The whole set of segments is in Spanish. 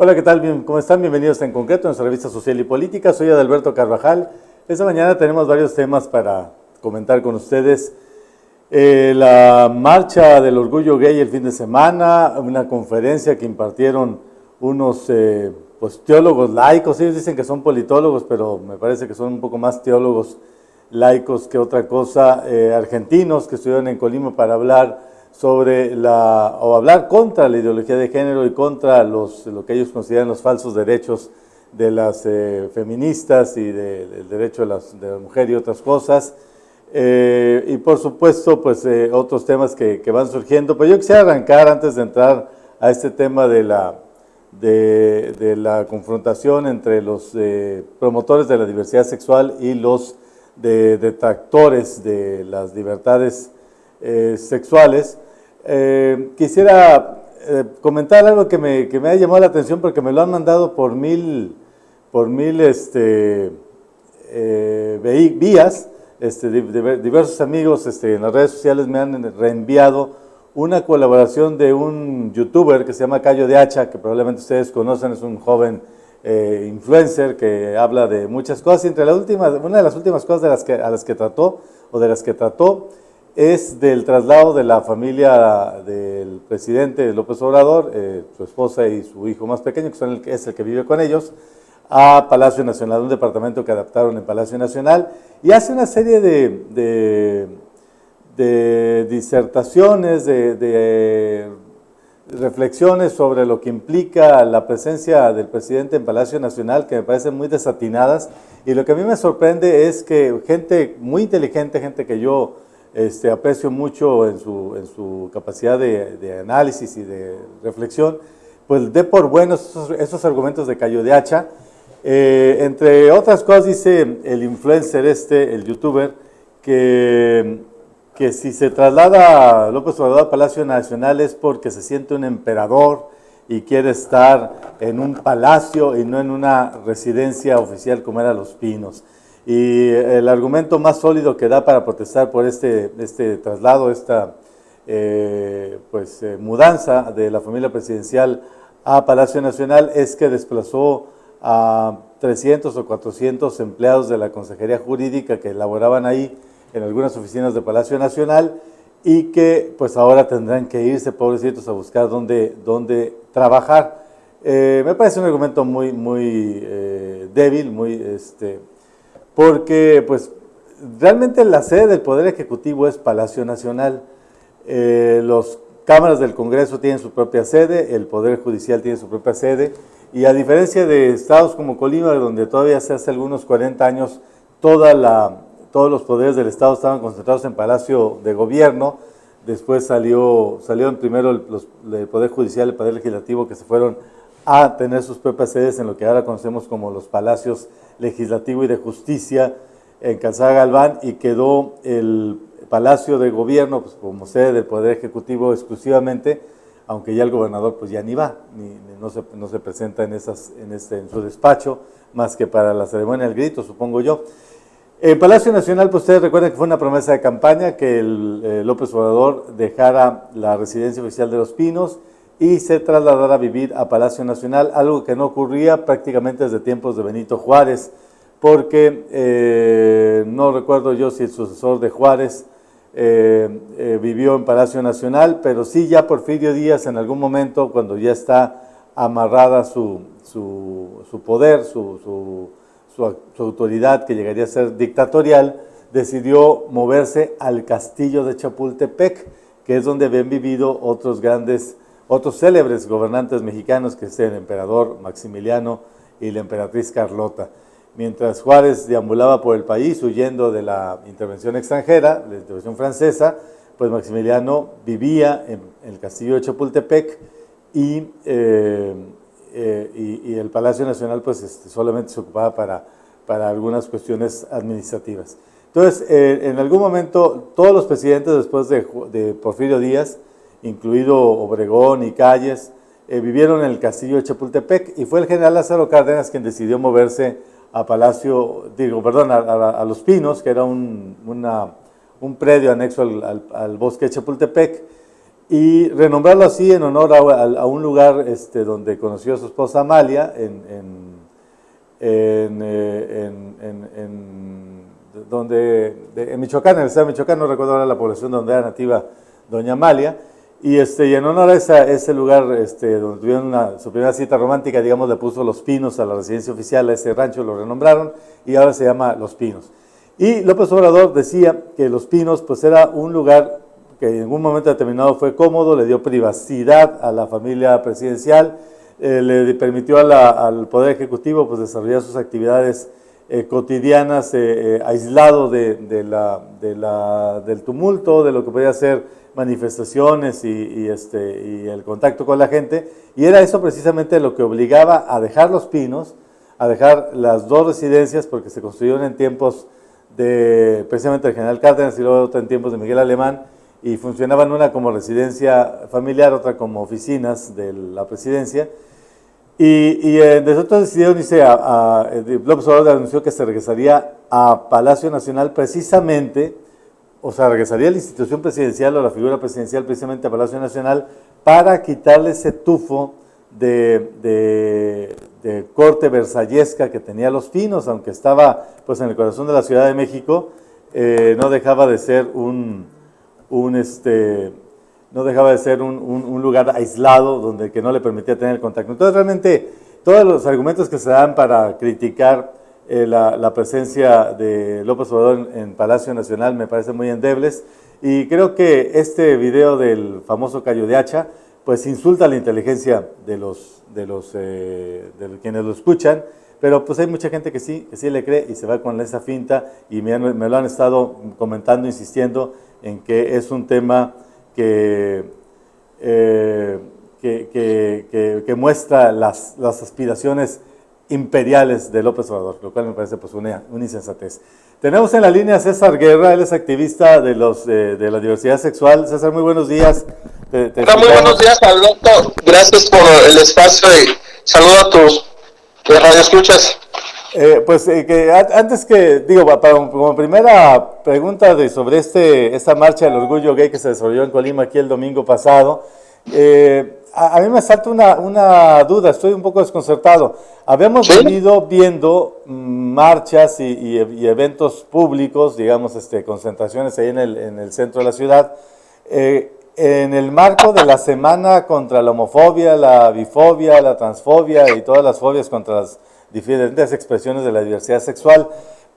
Hola, ¿qué tal? ¿Cómo están? Bienvenidos a En Concreto, nuestra revista social y política. Soy Adalberto Carvajal. Esta mañana tenemos varios temas para comentar con ustedes. La marcha del orgullo gay el fin de semana, una conferencia que impartieron unos teólogos laicos. Ellos dicen que son politólogos, pero me parece que son un poco más teólogos laicos que otra cosa, argentinos que estuvieron en Colima para hablar sobre hablar contra la ideología de género y contra lo que ellos consideran los falsos derechos de las feministas y del derecho de la mujer y otras cosas. Y por supuesto, pues otros temas que van surgiendo. Pero yo quisiera arrancar antes de entrar a este tema de la confrontación entre los promotores de la diversidad sexual y los detractores de las libertades sexuales. Quisiera comentar algo que me ha llamado la atención porque me lo han mandado por mil vías. Diversos amigos en las redes sociales me han reenviado una colaboración de un youtuber que se llama Cayo de Hacha, que probablemente ustedes conocen. Es un joven influencer que habla de muchas cosas, y entre una de las últimas cosas de las que trató es del traslado de la familia del presidente López Obrador, su esposa y su hijo más pequeño, que es el que vive con ellos, a Palacio Nacional, un departamento que adaptaron en Palacio Nacional, y hace una serie de disertaciones, de reflexiones sobre lo que implica la presencia del presidente en Palacio Nacional, que me parecen muy desatinadas. Y lo que a mí me sorprende es que gente muy inteligente, gente que yo aprecio mucho en su capacidad de análisis y de reflexión, pues dé por buenos esos argumentos de Cayo de Hacha. Entre otras cosas dice el influencer el youtuber, que si se traslada a López Obrador a Palacio Nacional es porque se siente un emperador y quiere estar en un palacio y no en una residencia oficial como era Los Pinos. Y el argumento más sólido que da para protestar por este traslado, esta mudanza de la familia presidencial a Palacio Nacional, es que desplazó a 300 o 400 empleados de la Consejería Jurídica que laboraban ahí en algunas oficinas de Palacio Nacional, y que pues ahora tendrán que irse, pobrecitos, a buscar dónde trabajar. Me parece un argumento muy débil, porque pues realmente la sede del Poder Ejecutivo es Palacio Nacional. Las cámaras del Congreso tienen su propia sede, el Poder Judicial tiene su propia sede, y a diferencia de estados como Colima, donde todavía hace algunos 40 años todos los poderes del Estado estaban concentrados en Palacio de Gobierno, después salieron primero el Poder Judicial y el Poder Legislativo, que se fueron a tener sus propias sedes en lo que ahora conocemos como los Palacios Legislativo y de Justicia en Calzada Galván, y quedó el Palacio de Gobierno pues como sede del Poder Ejecutivo exclusivamente, aunque ya el gobernador pues ya ni va, no se presenta en su despacho, más que para la ceremonia del grito, supongo yo. En Palacio Nacional, pues ustedes recuerdan que fue una promesa de campaña que López Obrador dejara la residencia oficial de Los Pinos y se trasladara a vivir a Palacio Nacional, algo que no ocurría prácticamente desde tiempos de Benito Juárez, porque no recuerdo yo si el sucesor de Juárez vivió en Palacio Nacional, pero sí ya Porfirio Díaz en algún momento, cuando ya está amarrada su poder, su autoridad, que llegaría a ser dictatorial, decidió moverse al castillo de Chapultepec, que es donde habían vivido otros célebres gobernantes mexicanos, que es el emperador Maximiliano y la emperatriz Carlota. Mientras Juárez deambulaba por el país huyendo de la intervención extranjera, la intervención francesa, pues Maximiliano vivía en el castillo de Chapultepec, y el Palacio Nacional pues solamente se ocupaba para algunas cuestiones administrativas. Entonces, en algún momento, todos los presidentes después de Porfirio Díaz, incluido Obregón y Calles, vivieron en el castillo de Chapultepec, y fue el general Lázaro Cárdenas quien decidió moverse a Los Pinos, que era un predio anexo al bosque de Chapultepec, y renombrarlo así en honor a un lugar donde conoció a su esposa Amalia, en Michoacán, en el estado de Michoacán, no recuerdo ahora la población donde era nativa doña Amalia, y en honor a ese lugar donde tuvieron su primera cita romántica, digamos, le puso Los Pinos a la residencia oficial, a ese rancho lo renombraron, y ahora se llama Los Pinos. Y López Obrador decía que Los Pinos pues era un lugar que en un momento determinado fue cómodo, le dio privacidad a la familia presidencial, le permitió al Poder Ejecutivo pues desarrollar sus actividades cotidianas, aislado del tumulto, de lo que podía ser manifestaciones y el contacto con la gente, y era eso precisamente lo que obligaba a dejar Los Pinos, a dejar las dos residencias, porque se construyeron en tiempos precisamente del general Cárdenas y luego otra en tiempos de Miguel Alemán, y funcionaban una como residencia familiar, otra como oficinas de la presidencia. Y desde entonces decidieron López Obrador anunció que se regresaría a Palacio Nacional precisamente, o sea, regresaría a la institución presidencial o la figura presidencial precisamente a Palacio Nacional para quitarle ese tufo de corte versallesca que tenía Los Pinos, aunque estaba pues en el corazón de la Ciudad de México, no dejaba de ser un lugar aislado que no le permitía tener contacto. Entonces realmente todos los argumentos que se dan para criticar la presencia de López Obrador en Palacio Nacional me parecen muy endebles, y creo que este video del famoso Cayo de Hacha pues insulta la inteligencia de quienes lo escuchan, pero pues hay mucha gente que sí le cree y se va con esa finta, y me lo han estado comentando, insistiendo en que es un tema que muestra las aspiraciones imperiales de López Obrador, lo cual me parece pues una insensatez. Tenemos en la línea a César Guerra, él es activista de la diversidad sexual. César, muy buenos días. Hola, muy buenos días, Alberto. Gracias por el espacio y saludo a tus radioescuchas. Antes que, digo, como primera pregunta sobre esta marcha del orgullo gay que se desarrolló en Colima aquí el domingo pasado, a mí me salta una duda, estoy un poco desconcertado. Habíamos venido viendo marchas y eventos públicos, digamos, concentraciones ahí en el centro de la ciudad, en el marco de la semana contra la homofobia, la bifobia, la transfobia y todas las fobias contra las diferentes expresiones de la diversidad sexual.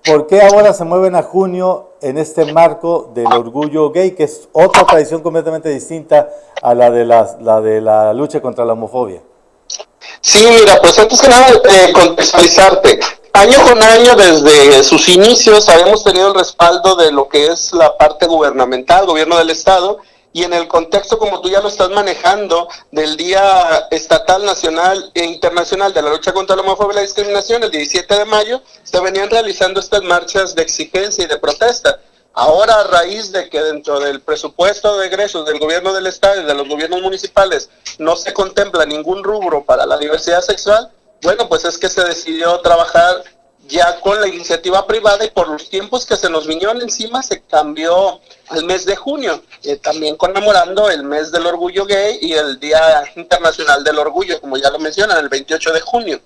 ¿Por qué ahora se mueven a junio en este marco del orgullo gay, que es otra tradición completamente distinta a la de la lucha contra la homofobia? Sí, mira, pues antes que nada contextualizarte. Año con año, desde sus inicios, habíamos tenido el respaldo de lo que es la parte gubernamental, gobierno del Estado, y en el contexto, como tú ya lo estás manejando, del Día Estatal, Nacional e Internacional de la Lucha contra la Homofobia y la Discriminación, el 17 de mayo, se venían realizando estas marchas de exigencia y de protesta. Ahora, a raíz de que dentro del presupuesto de egresos del gobierno del Estado y de los gobiernos municipales no se contempla ningún rubro para la diversidad sexual, bueno, pues es que se decidió trabajar ya con la iniciativa privada, y por los tiempos que se nos vinieron encima se cambió al mes de junio, también conmemorando el mes del orgullo gay y el Día Internacional del Orgullo, como ya lo mencionan, el 28 de junio.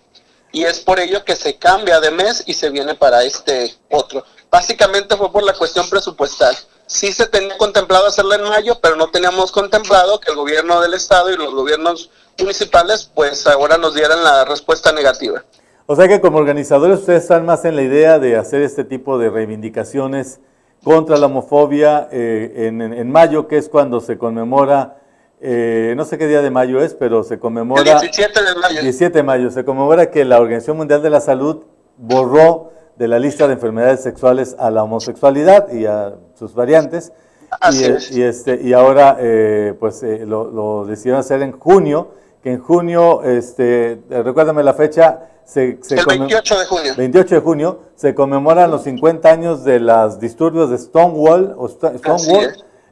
Y es por ello que se cambia de mes y se viene para este otro. Básicamente fue por la cuestión presupuestal. Sí se tenía contemplado hacerlo en mayo, pero no teníamos contemplado que el gobierno del Estado y los gobiernos municipales pues ahora nos dieran la respuesta negativa. O sea que como organizadores ustedes están más en la idea de hacer este tipo de reivindicaciones contra la homofobia en mayo, que es cuando se conmemora, no sé qué día de mayo es, pero se conmemora... El 17 de mayo. 17 de mayo, se conmemora que la Organización Mundial de la Salud borró de la lista de enfermedades sexuales a la homosexualidad y a sus variantes. Así es. Y ahora lo decidieron hacer en junio, que en junio, recuérdame la fecha, el 28 de junio. 28 de junio se conmemoran los 50 años de los disturbios de Stonewall.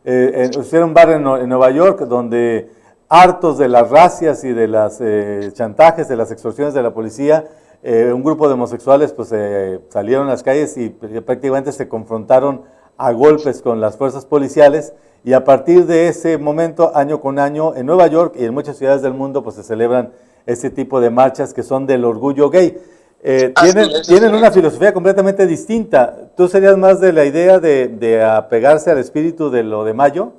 Hicieron un bar en Nueva York donde, hartos de las racias y de los chantajes, de las extorsiones de la policía, un grupo de homosexuales pues salieron a las calles y prácticamente se confrontaron a golpes con las fuerzas policiales, y a partir de ese momento, año con año, en Nueva York y en muchas ciudades del mundo, pues se celebran este tipo de marchas que son del orgullo gay. Tienen una filosofía completamente distinta. ¿Tú serías más de la idea de apegarse al espíritu de lo de mayo?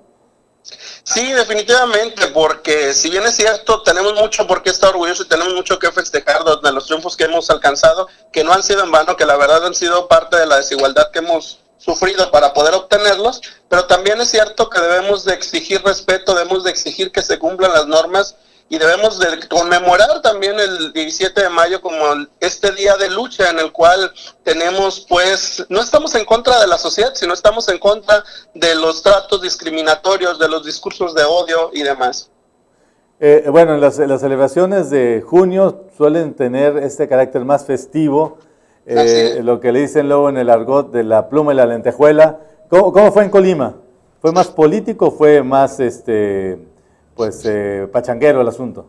Sí, definitivamente, porque si bien es cierto, tenemos mucho por qué estar orgullosos y tenemos mucho que festejar de los triunfos que hemos alcanzado, que no han sido en vano, que la verdad han sido parte de la desigualdad que hemos sufrido para poder obtenerlos, pero también es cierto que debemos de exigir respeto, debemos de exigir que se cumplan las normas y debemos de conmemorar también el 17 de mayo como este día de lucha en el cual tenemos, pues, no estamos en contra de la sociedad, sino estamos en contra de los tratos discriminatorios, de los discursos de odio y demás. Bueno, las celebraciones de junio suelen tener este carácter más festivo, lo que le dicen luego en el argot de la pluma y la lentejuela. ¿Cómo fue en Colima? ¿Fue más político o fue más pachanguero el asunto?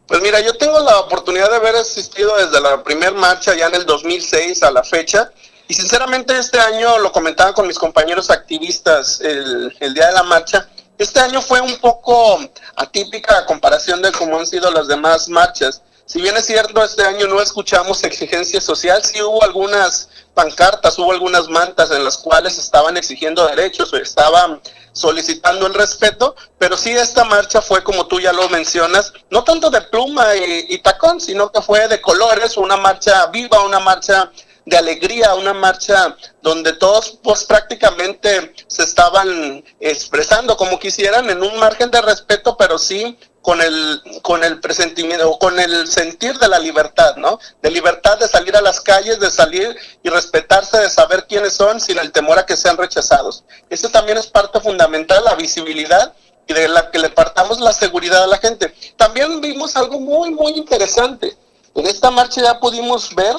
Pues mira, yo tengo la oportunidad de haber asistido desde la primer marcha ya en el 2006 a la fecha, y sinceramente este año, lo comentaba con mis compañeros activistas el día de la marcha, este año fue un poco atípica a comparación de cómo han sido las demás marchas. Si bien es cierto, este año no escuchamos exigencia social, sí hubo algunas pancartas, hubo algunas mantas en las cuales estaban exigiendo derechos o estaban solicitando el respeto, pero sí esta marcha fue, como tú ya lo mencionas, no tanto de pluma y tacón, sino que fue de colores, una marcha viva, una marcha de alegría, una marcha donde todos pues prácticamente se estaban expresando como quisieran en un margen de respeto, pero sí con el presentimiento, con el sentir de la libertad, ¿no? De libertad de salir a las calles, de salir y respetarse, de saber quiénes son sin el temor a que sean rechazados. Eso también es parte fundamental, la visibilidad, y de la que le partamos la seguridad a la gente. También vimos algo muy, muy interesante. En esta marcha ya pudimos ver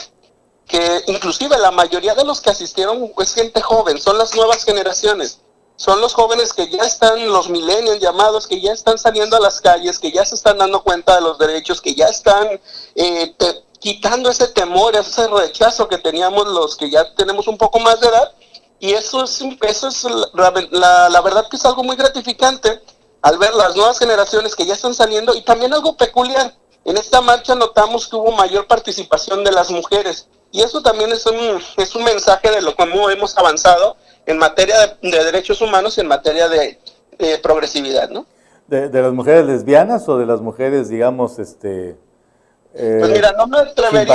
que inclusive la mayoría de los que asistieron es gente joven, son las nuevas generaciones. Son los jóvenes que ya están, los millennials llamados, que ya están saliendo a las calles, que ya se están dando cuenta de los derechos, que ya están quitando ese temor, ese rechazo que teníamos los que ya tenemos un poco más de edad. Y eso es la verdad que es algo muy gratificante al ver las nuevas generaciones que ya están saliendo. Y también algo peculiar, en esta marcha notamos que hubo mayor participación de las mujeres. Y eso también es un mensaje de lo cómo hemos avanzado en materia de derechos humanos y en materia de progresividad, ¿no? ¿De las mujeres lesbianas o de las mujeres, digamos, pues mira, no me atrevería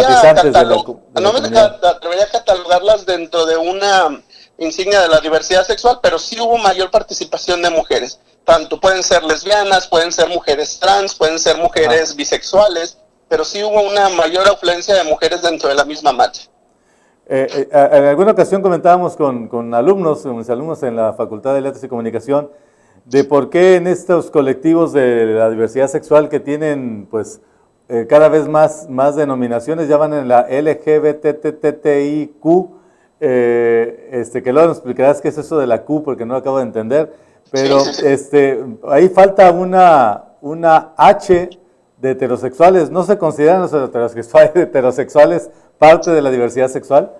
a catalogarlas dentro de una insignia de la diversidad sexual, pero sí hubo mayor participación de mujeres. Tanto pueden ser lesbianas, pueden ser mujeres trans, pueden ser mujeres bisexuales, pero sí hubo una mayor afluencia de mujeres dentro de la misma marcha. En alguna ocasión comentábamos con alumnos, mis alumnos en la Facultad de Letras y Comunicación, de por qué en estos colectivos de la diversidad sexual que tienen pues cada vez más denominaciones, ya van en la LGBTTIQ, que luego nos explicarás qué es eso de la Q porque no lo acabo de entender, pero sí. Ahí falta una H de heterosexuales. ¿No se consideran los heterosexuales parte de la diversidad sexual?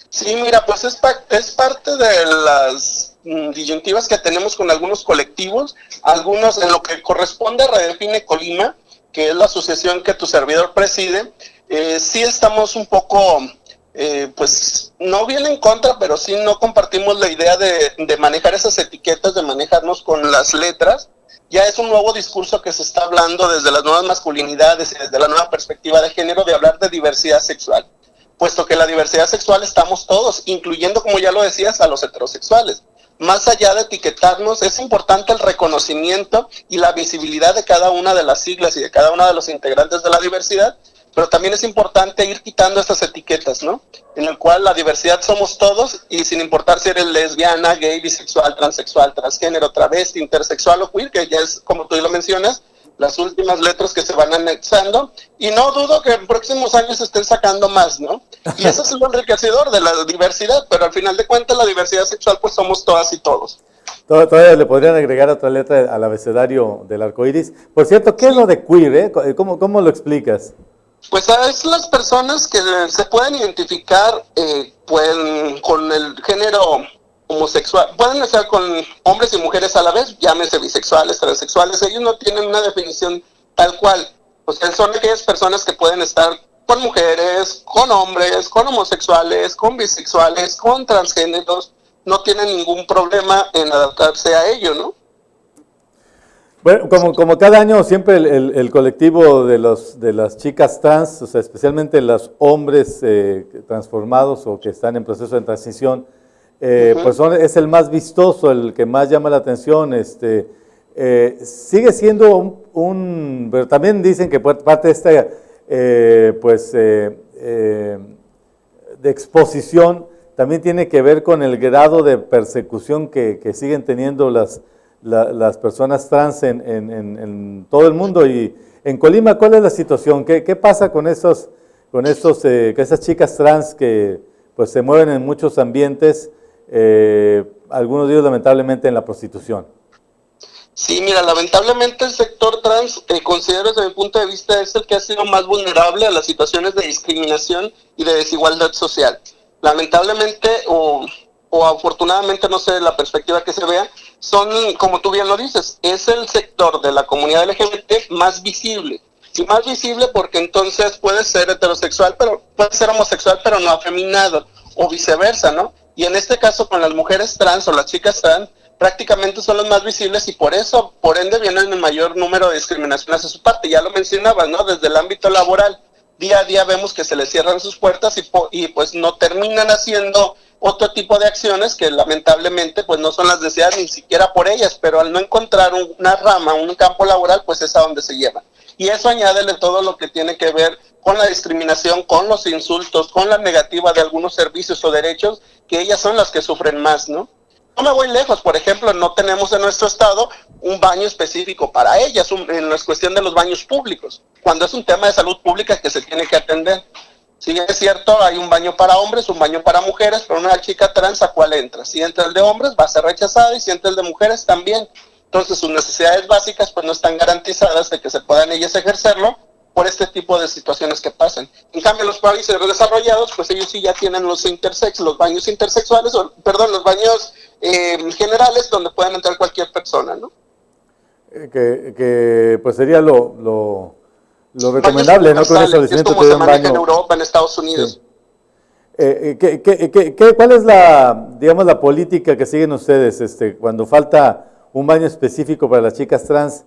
Sí, mira, pues es parte de las disyuntivas que tenemos con algunos colectivos, algunos en lo que corresponde a Redefine Colima, que es la asociación que tu servidor preside. Sí estamos un poco, pues no bien en contra, pero sí no compartimos la idea de manejar esas etiquetas, de manejarnos con las letras. Ya es un nuevo discurso que se está hablando desde las nuevas masculinidades y desde la nueva perspectiva de género, de hablar de diversidad sexual, puesto que la diversidad sexual estamos todos, incluyendo, como ya lo decías, a los heterosexuales. Más allá de etiquetarnos, es importante el reconocimiento y la visibilidad de cada una de las siglas y de cada uno de los integrantes de la diversidad, pero también es importante ir quitando estas etiquetas, ¿no? En el cual la diversidad somos todos, y sin importar si eres lesbiana, gay, bisexual, transexual, transgénero, travesti, intersexual o queer, que ya es, como tú lo mencionas, las últimas letras que se van anexando, y no dudo que en próximos años se estén sacando más, ¿no? Y eso es lo enriquecedor de la diversidad, pero al final de cuentas la diversidad sexual pues somos todas y todos. Todavía le podrían agregar otra letra al abecedario del arco iris. Por cierto, ¿qué es lo de queer? ¿Cómo lo explicas? Pues es las personas que se pueden identificar con el género homosexual, pueden estar con hombres y mujeres a la vez, llámense bisexuales, transexuales, ellos no tienen una definición tal cual. O sea, son aquellas personas que pueden estar con mujeres, con hombres, con homosexuales, con bisexuales, con transgéneros, no tienen ningún problema en adaptarse a ello, ¿no? Bueno, como cada año siempre el colectivo de las chicas trans, o sea, especialmente los hombres transformados o que están en proceso de transición, pues es el más vistoso, el que más llama la atención. Sigue siendo pero también dicen que parte de esta, de exposición también tiene que ver con el grado de persecución que siguen teniendo las personas trans en todo el mundo. Y en Colima, ¿cuál es la situación? ¿Qué pasa con esas chicas trans que pues se mueven en muchos ambientes, algunos de ellos lamentablemente en la prostitución? Sí, mira, lamentablemente el sector trans, considero desde mi punto de vista, es el que ha sido más vulnerable a las situaciones de discriminación y de desigualdad social. Lamentablemente, o afortunadamente, no sé, la perspectiva que se vea, son, como tú bien lo dices, es el sector de la comunidad LGBT más visible. Y más visible porque entonces puede ser heterosexual, pero puede ser homosexual, pero no afeminado, o viceversa, ¿no? Y en este caso con las mujeres trans o las chicas trans, prácticamente son los más visibles y por eso, por ende, vienen el mayor número de discriminaciones hacia su parte. Ya lo mencionabas, ¿no? Desde el ámbito laboral, día a día vemos que se les cierran sus puertas y pues no terminan haciendo otro tipo de acciones que lamentablemente pues no son las deseadas ni siquiera por ellas, pero al no encontrar una rama, un campo laboral, pues es a donde se llevan. Y eso añádele todo lo que tiene que ver con la discriminación, con los insultos, con la negativa de algunos servicios o derechos, que ellas son las que sufren más, ¿no? No me voy lejos, por ejemplo, no tenemos en nuestro estado un baño específico para ellas, en la cuestión de los baños públicos, cuando es un tema de salud pública que se tiene que atender. Sí, es cierto, hay un baño para hombres, un baño para mujeres, pero una chica trans, ¿a cuál entra? Si entra el de hombres, va a ser rechazada, y si entra el de mujeres, también. Entonces, sus necesidades básicas pues no están garantizadas de que se puedan ellas ejercerlo por este tipo de situaciones que pasan. En cambio, los países desarrollados, pues ellos sí ya tienen los baños intersexuales, los baños generales donde pueden entrar cualquier persona, ¿no? Que pues sería lo recomendable, ¿no? Con el establecimiento es como se maneja en Europa, en Estados Unidos. Sí. ¿Cuál es digamos, la política que siguen ustedes cuando falta un baño específico para las chicas trans?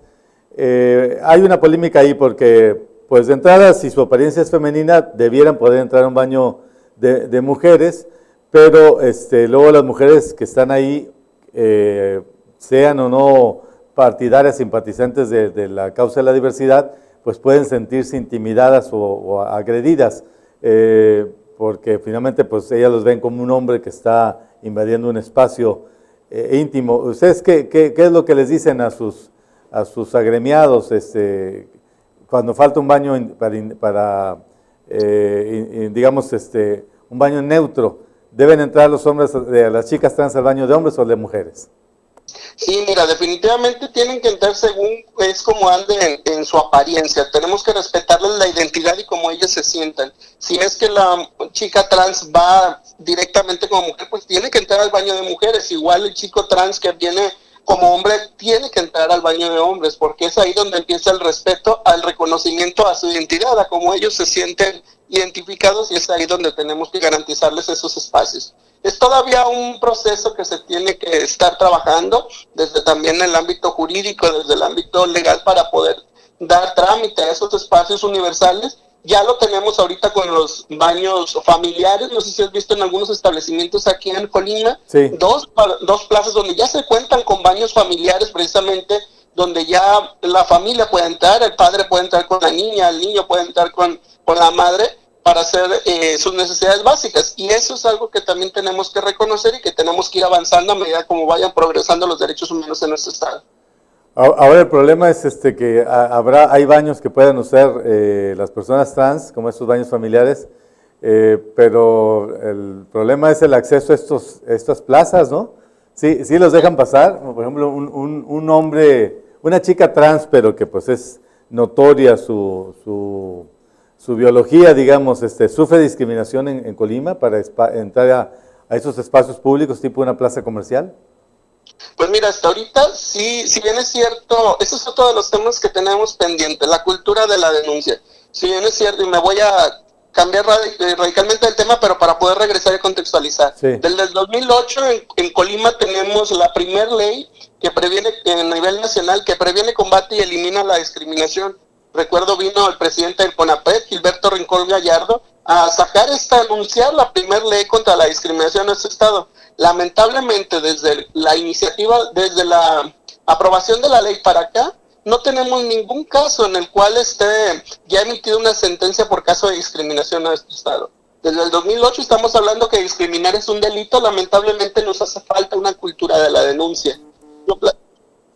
Hay una polémica ahí porque, pues de entrada, si su apariencia es femenina, debieran poder entrar a un baño de mujeres, pero luego las mujeres que están ahí, sean o no partidarias, simpatizantes de la causa de la diversidad, pues pueden sentirse intimidadas o agredidas, porque finalmente pues ellas los ven como un hombre que está invadiendo un espacio íntimo. ¿Ustedes qué es lo que les dicen a sus agremiados cuando falta un baño para digamos, un baño neutro? ¿Deben entrar los hombres, las chicas trans al baño de hombres o de mujeres? Sí, mira, definitivamente tienen que entrar según es como anden en su apariencia. Tenemos que respetarles la identidad y cómo ellas se sientan. Si es que la chica trans va directamente como mujer, pues tiene que entrar al baño de mujeres. Igual el chico trans que viene como hombre tiene que entrar al baño de hombres, porque es ahí donde empieza el respeto al reconocimiento a su identidad, a cómo ellos se sienten identificados, y es ahí donde tenemos que garantizarles esos espacios. Es todavía un proceso que se tiene que estar trabajando desde también el ámbito jurídico, desde el ámbito legal, para poder dar trámite a esos espacios universales. Ya lo tenemos ahorita con los baños familiares, no sé si has visto en algunos establecimientos aquí en Colima, sí. dos plazas donde ya se cuentan con baños familiares, precisamente donde ya la familia puede entrar, el padre puede entrar con la niña, el niño puede entrar con la madre, para hacer sus necesidades básicas. Y eso es algo que también tenemos que reconocer y que tenemos que ir avanzando a medida como vayan progresando los derechos humanos en nuestro estado. Ahora el problema es que hay baños que puedan usar las personas trans, como estos baños familiares, pero el problema es el acceso a estas plazas, ¿no? Sí los dejan pasar, por ejemplo, un hombre, una chica trans, pero que pues es notoria su biología, digamos, sufre discriminación en Colima para entrar a esos espacios públicos tipo una plaza comercial? Pues mira, hasta ahorita sí, si bien es cierto, ese es otro de los temas que tenemos pendiente, la cultura de la denuncia. Si bien es cierto, y me voy a cambiar radicalmente el tema, pero para poder regresar y contextualizar. Sí. Desde el 2008 en Colima tenemos la primer ley que previene, a nivel nacional, que previene, combate y elimina la discriminación. Recuerdo vino el presidente del CONAPRED, Gilberto Rincón Gallardo, a sacar anunciar la primer ley contra la discriminación en nuestro estado. Lamentablemente, desde la iniciativa, desde la aprobación de la ley para acá, no tenemos ningún caso en el cual esté ya emitido una sentencia por caso de discriminación en nuestro estado. Desde el 2008 estamos hablando que discriminar es un delito, lamentablemente nos hace falta una cultura de la denuncia.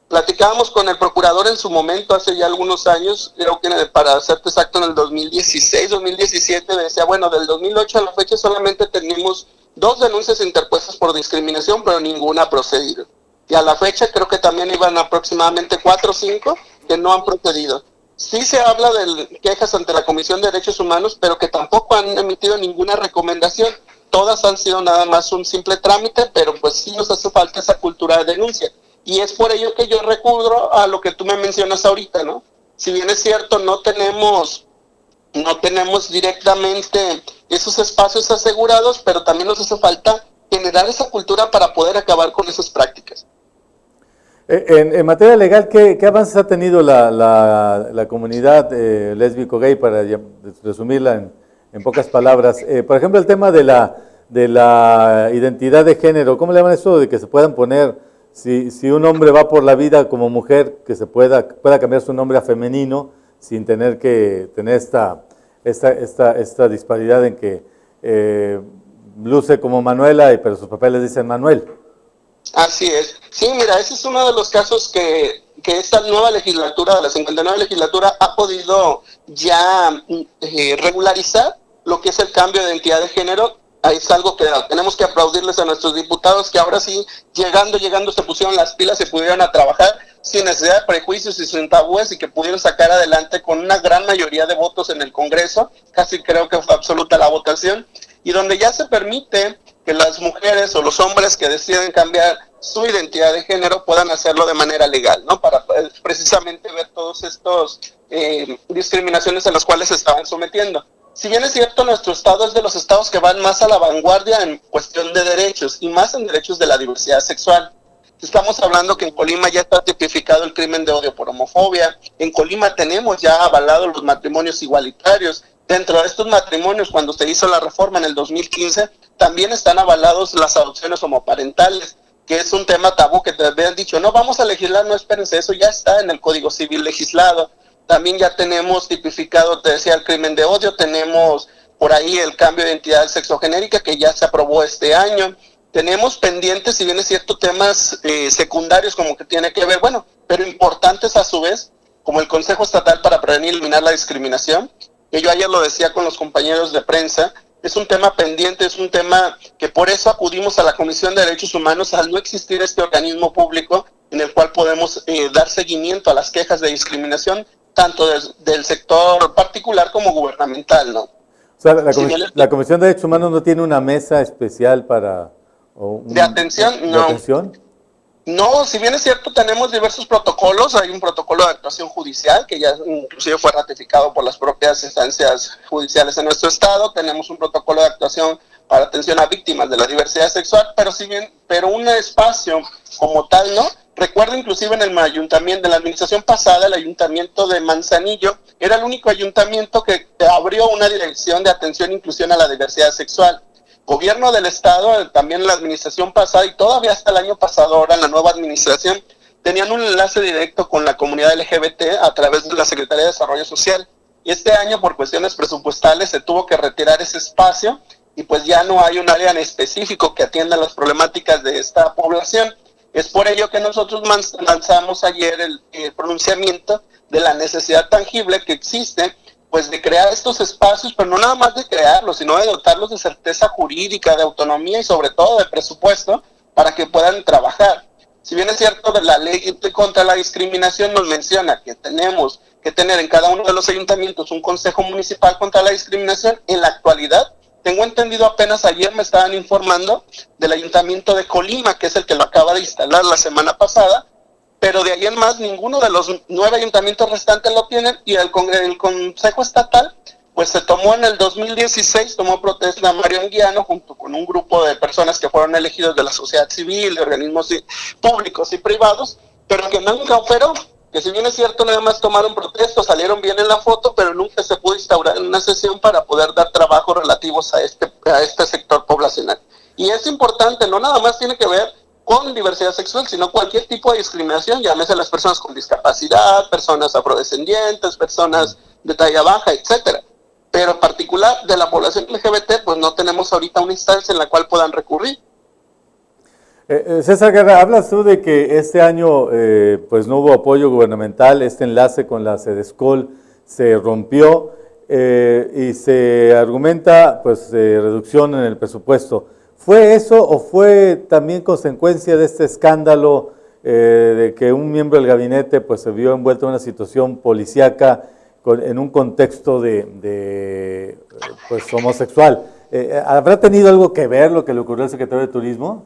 Platicábamos con el procurador en su momento, hace ya algunos años, creo que para serte exacto en el 2016, 2017, decía, bueno, del 2008 a la fecha solamente tenemos 2 denuncias interpuestas por discriminación, pero ninguna ha procedido. Y a la fecha creo que también iban aproximadamente 4 o 5 que no han procedido. Sí se habla de quejas ante la Comisión de Derechos Humanos, pero que tampoco han emitido ninguna recomendación. Todas han sido nada más un simple trámite, pero pues sí nos hace falta esa cultura de denuncia. Y es por ello que yo recurro a lo que tú me mencionas ahorita, ¿no? Si bien es cierto, no tenemos directamente esos espacios asegurados, pero también nos hace falta generar esa cultura para poder acabar con esas prácticas. En materia legal, ¿qué avances ha tenido la comunidad lésbico-gay, para resumirla en pocas palabras? Por ejemplo, el tema de la identidad de género, ¿cómo le llaman eso? De que se puedan poner, si un hombre va por la vida como mujer, que se pueda cambiar su nombre a femenino, sin tener que tener esta disparidad en que luce como Manuela, pero sus papeles dicen Manuel. Así es. Sí, mira, ese es uno de los casos que esta nueva legislatura, la 59 legislatura, ha podido ya regularizar lo que es el cambio de identidad de género. Es algo que tenemos que aplaudirles a nuestros diputados, que ahora sí, llegando, se pusieron las pilas, se pudieron a trabajar sin necesidad de prejuicios y sin tabúes, y que pudieron sacar adelante con una gran mayoría de votos en el Congreso, casi creo que fue absoluta la votación, y donde ya se permite que las mujeres o los hombres que deciden cambiar su identidad de género puedan hacerlo de manera legal, ¿no? Para precisamente ver todos estos discriminaciones a las cuales se estaban sometiendo. Si bien es cierto, nuestro estado es de los estados que van más a la vanguardia en cuestión de derechos, y más en derechos de la diversidad sexual. Estamos hablando que en Colima ya está tipificado el crimen de odio por homofobia. En Colima tenemos ya avalados los matrimonios igualitarios. Dentro de estos matrimonios, cuando se hizo la reforma en el 2015, también están avalados las adopciones homoparentales, que es un tema tabú que te habían dicho, no, vamos a legislar, no, espérense, eso ya está en el Código Civil legislado. También ya tenemos tipificado, te decía, el crimen de odio, tenemos por ahí el cambio de identidad sexogenérica, que ya se aprobó este año. Tenemos pendientes, si bien es cierto, temas secundarios como que tiene que ver, bueno, pero importantes a su vez, como el Consejo Estatal para Prevenir y Eliminar la Discriminación, que yo ayer lo decía con los compañeros de prensa, es un tema pendiente, es un tema que por eso acudimos a la Comisión de Derechos Humanos al no existir este organismo público en el cual podemos dar seguimiento a las quejas de discriminación, tanto del sector particular como gubernamental, ¿no? O sea, la Comisión de Derechos Humanos no tiene una mesa especial para... ¿De atención? No. ¿De atención? No, si bien es cierto, tenemos diversos protocolos. Hay un protocolo de actuación judicial que ya inclusive fue ratificado por las propias instancias judiciales en nuestro estado. Tenemos un protocolo de actuación para atención a víctimas de la diversidad sexual, pero un espacio como tal, ¿no? Recuerdo inclusive en el ayuntamiento, en la administración pasada, el ayuntamiento de Manzanillo era el único ayuntamiento que abrió una dirección de atención e inclusión a la diversidad sexual. Gobierno del estado, también la administración pasada y todavía hasta el año pasado, ahora en la nueva administración, tenían un enlace directo con la comunidad LGBT a través de la Secretaría de Desarrollo Social. Y este año, por cuestiones presupuestales, se tuvo que retirar ese espacio y pues ya no hay un área en específico que atienda las problemáticas de esta población. Es por ello que nosotros lanzamos ayer el pronunciamiento de la necesidad tangible que existe, pues de crear estos espacios, pero no nada más de crearlos, sino de dotarlos de certeza jurídica, de autonomía y sobre todo de presupuesto para que puedan trabajar. Si bien es cierto, la ley contra la discriminación nos menciona que tenemos que tener en cada uno de los ayuntamientos un consejo municipal contra la discriminación, en la actualidad Tengo entendido, apenas ayer me estaban informando del Ayuntamiento de Colima, que es el que lo acaba de instalar la semana pasada, pero de ahí en más ninguno de los 9 ayuntamientos restantes lo tienen, y el Consejo Estatal pues se tomó en el 2016, tomó protesta a Mario Anguiano junto con un grupo de personas que fueron elegidos de la sociedad civil, de organismos públicos y privados, pero que nunca operó, que si bien es cierto nada más tomaron protestas, salieron bien en la foto, pero nunca se pudo instaurar en una sesión para poder dar trabajos relativos a este sector poblacional. Y es importante, no nada más tiene que ver con diversidad sexual, sino cualquier tipo de discriminación, llámese las personas con discapacidad, personas afrodescendientes, personas de talla baja, etcétera. Pero en particular de la población LGBT, pues no tenemos ahorita una instancia en la cual puedan recurrir. César Guerra, hablas tú de que este año pues no hubo apoyo gubernamental, este enlace con la Sedescol se rompió y se argumenta pues reducción en el presupuesto. ¿Fue eso o fue también consecuencia de este escándalo de que un miembro del gabinete pues se vio envuelto en una situación policíaca en un contexto pues homosexual? ¿Habrá tenido algo que ver lo que le ocurrió al secretario de Turismo?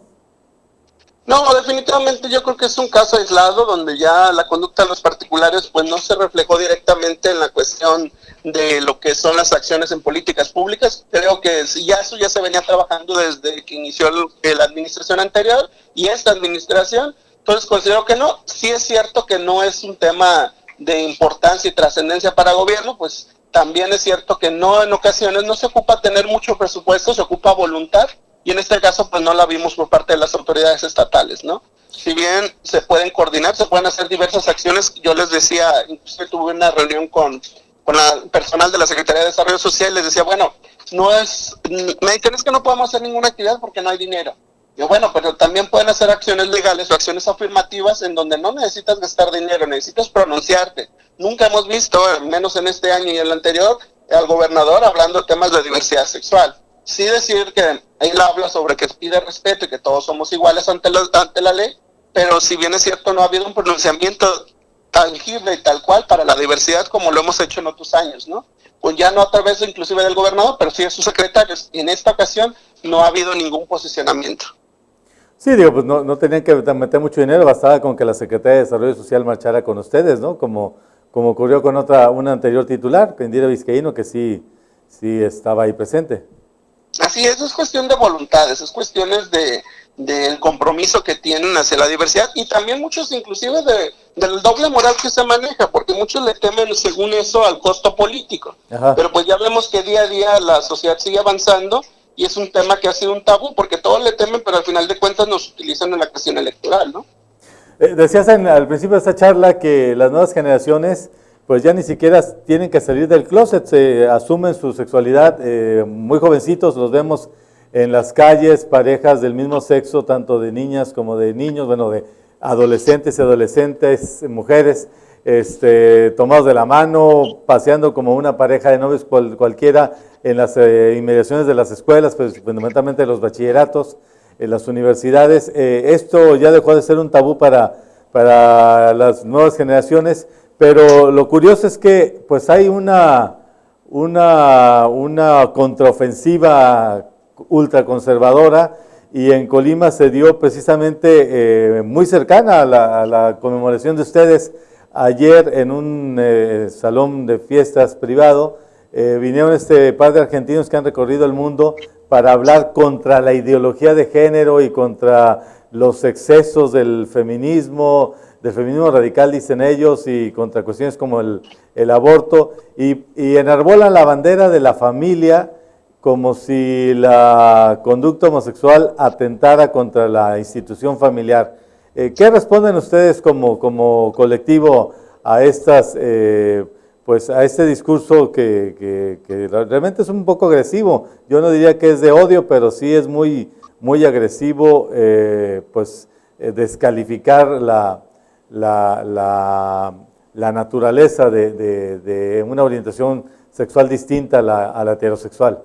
No, definitivamente yo creo que es un caso aislado donde ya la conducta de los particulares pues no se reflejó directamente en la cuestión de lo que son las acciones en políticas públicas. Creo que eso ya se venía trabajando desde que inició la administración anterior y esta administración. Entonces considero que no. Sí es cierto que no es un tema de importancia y trascendencia para gobierno, pues también es cierto que no, en ocasiones no se ocupa tener mucho presupuesto, se ocupa voluntad. Y en este caso, pues no la vimos por parte de las autoridades estatales, ¿no? Si bien se pueden coordinar, se pueden hacer diversas acciones. Yo les decía, incluso tuve una reunión con la personal de la Secretaría de Desarrollo Social, les decía, bueno, me dicen es que no podemos hacer ninguna actividad porque no hay dinero. Yo, bueno, pero también pueden hacer acciones legales o acciones afirmativas en donde no necesitas gastar dinero, necesitas pronunciarte. Nunca hemos visto, menos en este año y el anterior, al gobernador hablando de temas de diversidad sexual. Sí decir que él habla sobre que pide respeto y que todos somos iguales ante la ley, pero si bien es cierto no ha habido un pronunciamiento tangible y tal cual para la diversidad como lo hemos hecho en otros años, ¿no? Pues ya no a través inclusive del gobernador, pero sí de sus secretarios. Y en esta ocasión no ha habido ningún posicionamiento. Sí, digo, pues no tenían que meter mucho dinero, bastaba con que la Secretaría de Desarrollo Social marchara con ustedes, ¿no? Como ocurrió con una anterior titular, Indira Vizcaíno, que sí estaba ahí presente. Así es cuestión de voluntades, es cuestiones del compromiso que tienen hacia la diversidad y también muchos inclusive del doble moral que se maneja, porque muchos le temen según eso al costo político. Ajá. Pero pues ya vemos que día a día la sociedad sigue avanzando y es un tema que ha sido un tabú, porque todos le temen, pero al final de cuentas nos utilizan en la cuestión electoral, ¿no? Decías al principio de esta charla que las nuevas generaciones pues ya ni siquiera tienen que salir del closet, se asumen su sexualidad muy jovencitos, los vemos en las calles, parejas del mismo sexo, tanto de niñas como de niños, bueno, de adolescentes y adolescentes, mujeres, tomados de la mano, paseando como una pareja de novios cualquiera en las inmediaciones de las escuelas, pues fundamentalmente los bachilleratos, en las universidades. Esto ya dejó de ser un tabú para las nuevas generaciones. Pero lo curioso es que pues hay una contraofensiva ultraconservadora y en Colima se dio precisamente muy cercana a la conmemoración de ustedes. Ayer en un salón de fiestas privado vinieron par de argentinos que han recorrido el mundo para hablar contra la ideología de género y contra los excesos del feminismo radical, dicen ellos, y contra cuestiones como el aborto, y enarbolan la bandera de la familia como si la conducta homosexual atentara contra la institución familiar. ¿Qué responden ustedes como colectivo a pues a este discurso que realmente es un poco agresivo? Yo no diría que es de odio, pero sí es muy, muy agresivo, pues descalificar la naturaleza de una orientación sexual distinta a la heterosexual.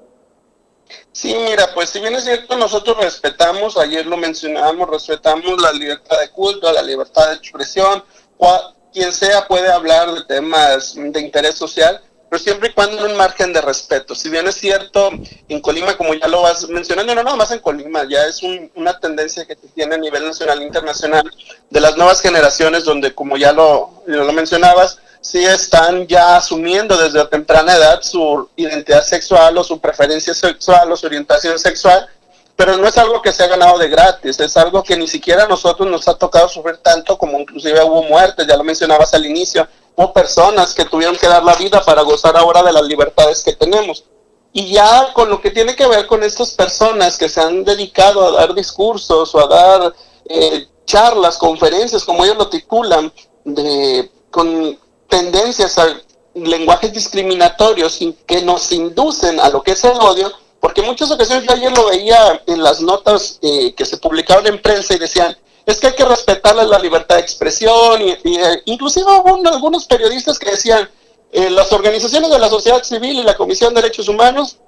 Sí, mira, pues si bien es cierto, nosotros respetamos, ayer lo mencionábamos, respetamos la libertad de culto, la libertad de expresión, quien sea puede hablar de temas de interés social, pero siempre y cuando en un margen de respeto. Si bien es cierto, en Colima, como ya lo vas mencionando, no nada más en Colima, ya es una tendencia que se tiene a nivel nacional e internacional de las nuevas generaciones, donde como ya lo mencionabas, sí están ya asumiendo desde temprana edad su identidad sexual o su preferencia sexual o su orientación sexual, pero no es algo que se ha ganado de gratis, es algo que ni siquiera a nosotros nos ha tocado sufrir tanto, como inclusive hubo muertes, ya lo mencionabas al inicio, hubo personas que tuvieron que dar la vida para gozar ahora de las libertades que tenemos. Y ya con lo que tiene que ver con estas personas que se han dedicado a dar discursos o a dar charlas, conferencias, como ellos lo titulan, con tendencias a lenguajes discriminatorios que nos inducen a lo que es el odio, porque en muchas ocasiones yo ayer lo veía en las notas que se publicaron en prensa y decían, es que hay que respetar la libertad de expresión, inclusive hubo algunos periodistas que decían, las organizaciones de la sociedad civil y la Comisión de Derechos Humanos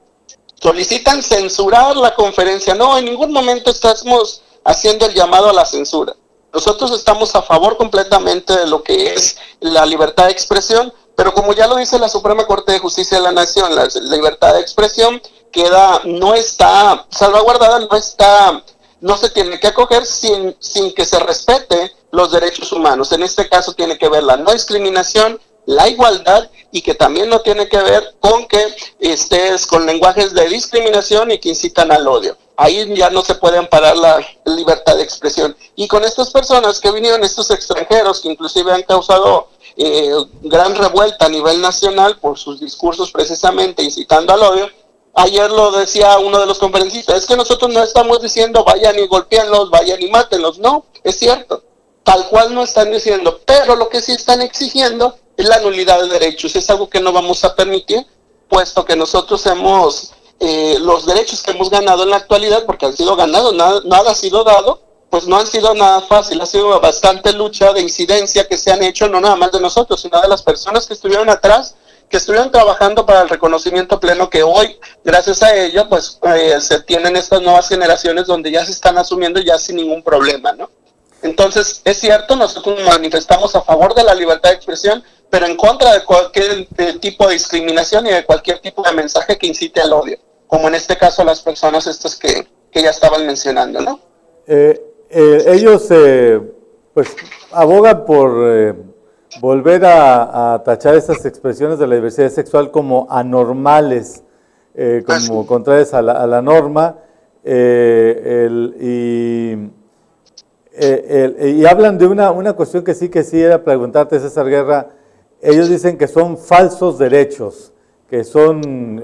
solicitan censurar la conferencia. No, en ningún momento estamos haciendo el llamado a la censura. Nosotros estamos a favor completamente de lo que es la libertad de expresión, pero como ya lo dice la Suprema Corte de Justicia de la Nación, la libertad de expresión no está salvaguardada, no se tiene que acoger sin que se respete los derechos humanos. En este caso tiene que ver la no discriminación, la igualdad, y que también no tiene que ver con que estés con lenguajes de discriminación y que incitan al odio. Ahí ya no se puede amparar la libertad de expresión. Y con estas personas que vinieron, estos extranjeros que inclusive han causado gran revuelta a nivel nacional por sus discursos precisamente incitando al odio, ayer lo decía uno de los conferencistas, es que nosotros no estamos diciendo vayan y golpeenlos, vayan y mátenlos. No, es cierto, tal cual no están diciendo, pero lo que sí están exigiendo es la nulidad de derechos. Es algo que no vamos a permitir, puesto que nosotros hemos, los derechos que hemos ganado en la actualidad, porque han sido ganados, nada ha sido dado, pues no han sido nada fácil, ha sido bastante lucha de incidencia que se han hecho, no nada más de nosotros, sino de las personas que estuvieron atrás, que estuvieron trabajando para el reconocimiento pleno, que hoy, gracias a ello, pues se tienen estas nuevas generaciones donde ya se están asumiendo ya sin ningún problema, ¿no? Entonces, es cierto, nosotros nos manifestamos a favor de la libertad de expresión, pero en contra de cualquier tipo de discriminación y de cualquier tipo de mensaje que incite al odio, como en este caso las personas estas que ya estaban mencionando, ¿no? Ellos pues abogan por volver a tachar estas expresiones de la diversidad sexual como anormales, como contrarias a la norma, y hablan de una cuestión que sí era preguntarte, César Guerra. Ellos dicen que son falsos derechos, que son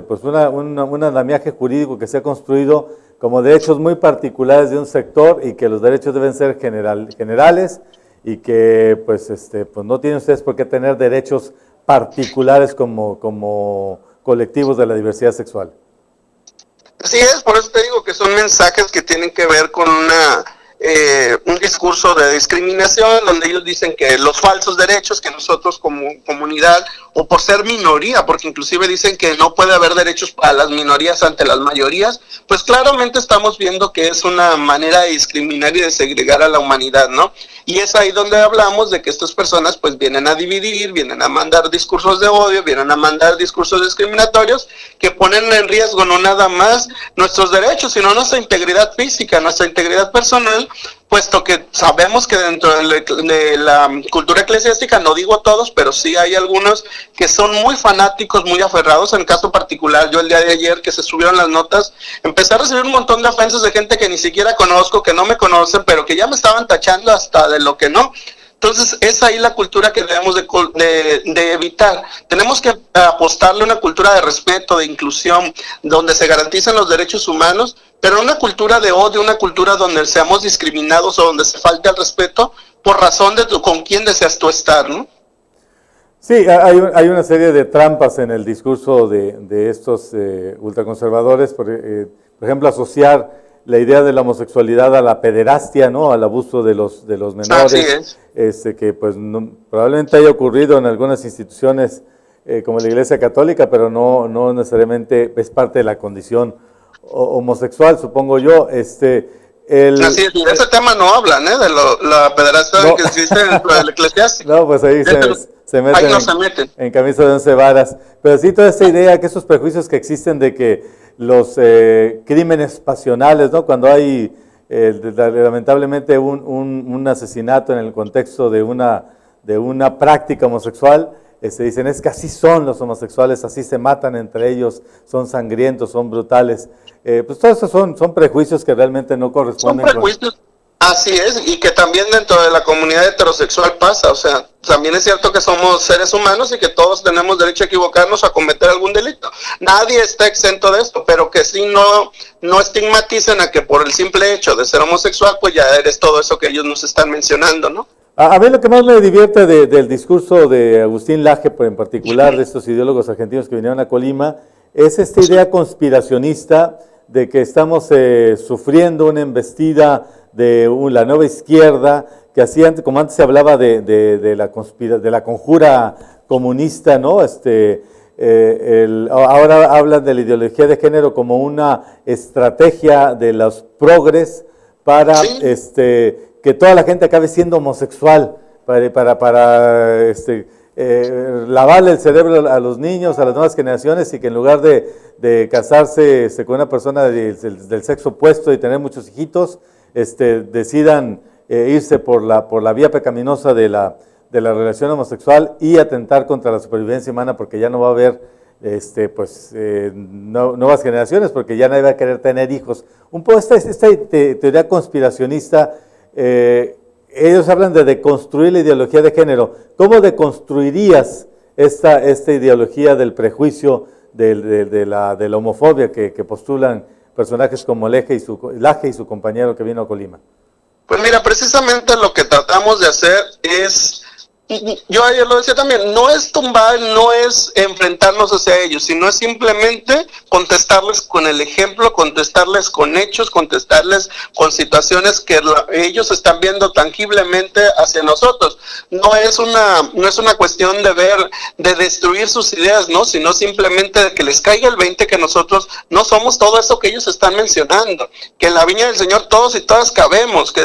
pues un andamiaje jurídico que se ha construido como derechos muy particulares de un sector y que los derechos deben ser generales y que pues no tienen ustedes por qué tener derechos particulares como colectivos de la diversidad sexual. Así es, por eso te digo que son mensajes que tienen que ver con un discurso de discriminación, donde ellos dicen que los falsos derechos que nosotros como comunidad, o por ser minoría, porque inclusive dicen que no puede haber derechos para las minorías ante las mayorías, pues claramente estamos viendo que es una manera de discriminar y de segregar a la humanidad, ¿no? Y es ahí donde hablamos de que estas personas pues vienen a dividir, vienen a mandar discursos de odio, vienen a mandar discursos discriminatorios que ponen en riesgo no nada más nuestros derechos, sino nuestra integridad física, nuestra integridad personal, puesto que sabemos que dentro de la cultura eclesiástica, no digo todos, pero sí hay algunos que son muy fanáticos, muy aferrados. En el caso particular, yo el día de ayer que se subieron las notas, empecé a recibir un montón de ofensas de gente que ni siquiera conozco, que no me conocen, pero que ya me estaban tachando hasta de lo que no. Entonces, es ahí la cultura que debemos de evitar. Tenemos que apostarle a una cultura de respeto, de inclusión, donde se garanticen los derechos humanos, pero una cultura de odio, una cultura donde seamos discriminados o donde se falte el respeto por razón de con quién deseas tú estar, ¿no? Sí, hay una serie de trampas en el discurso de estos ultraconservadores, por ejemplo, asociar la idea de la homosexualidad a la pederastia, ¿no? Al abuso de los menores, que pues probablemente haya ocurrido en algunas instituciones como la Iglesia Católica, pero no necesariamente es parte de la condición homosexual, supongo yo. Así es, de ese tema no hablan, de la pederastia que existe dentro del eclesiástico. No, pues ahí se Ahí meten no se meten. en camisa de 11 varas. Pero sí, toda esta idea, que esos prejuicios que existen de que los crímenes pasionales, ¿no? Cuando hay lamentablemente un asesinato en el contexto de una práctica homosexual, dicen, es que así son los homosexuales, así se matan entre ellos, son sangrientos, son brutales. Pues todos esos son prejuicios que realmente no corresponden. Son prejuicios, así es, y que también dentro de la comunidad heterosexual pasa, o sea, también es cierto que somos seres humanos y que todos tenemos derecho a equivocarnos o a cometer algún delito. Nadie está exento de esto, pero que sí no estigmaticen a que por el simple hecho de ser homosexual, pues ya eres todo eso que ellos nos están mencionando, ¿no? A mí lo que más me divierte del discurso de Agustín Laje, en particular de estos ideólogos argentinos que vinieron a Colima, es esta idea conspiracionista de que estamos sufriendo una embestida de la nueva izquierda, que así antes, como antes se hablaba de la conjura comunista, ¿no? Ahora hablan de la ideología de género como una estrategia de los progres para que toda la gente acabe siendo homosexual, para lavarle el cerebro a los niños, a las nuevas generaciones, y que en lugar de casarse con una persona del sexo opuesto y tener muchos hijitos, decidan irse por la vía pecaminosa de la relación homosexual y atentar contra la supervivencia humana, porque ya no va a haber nuevas generaciones, porque ya nadie va a querer tener hijos. Un poco esta teoría conspiracionista, ellos hablan de deconstruir la ideología de género. ¿Cómo deconstruirías esta ideología del prejuicio, de la homofobia que postulan personajes como Laje y su compañero que vino a Colima? Pues mira, precisamente lo que tratamos de hacer es, yo ayer lo decía también, no es tumbar, no es enfrentarnos hacia ellos, sino es simplemente contestarles con el ejemplo, contestarles con hechos, contestarles con situaciones que ellos están viendo tangiblemente hacia nosotros. No es una cuestión de destruir sus ideas, ¿no? Sino simplemente de que les caiga el 20 que nosotros no somos todo eso que ellos están mencionando, que en la viña del Señor todos y todas cabemos, que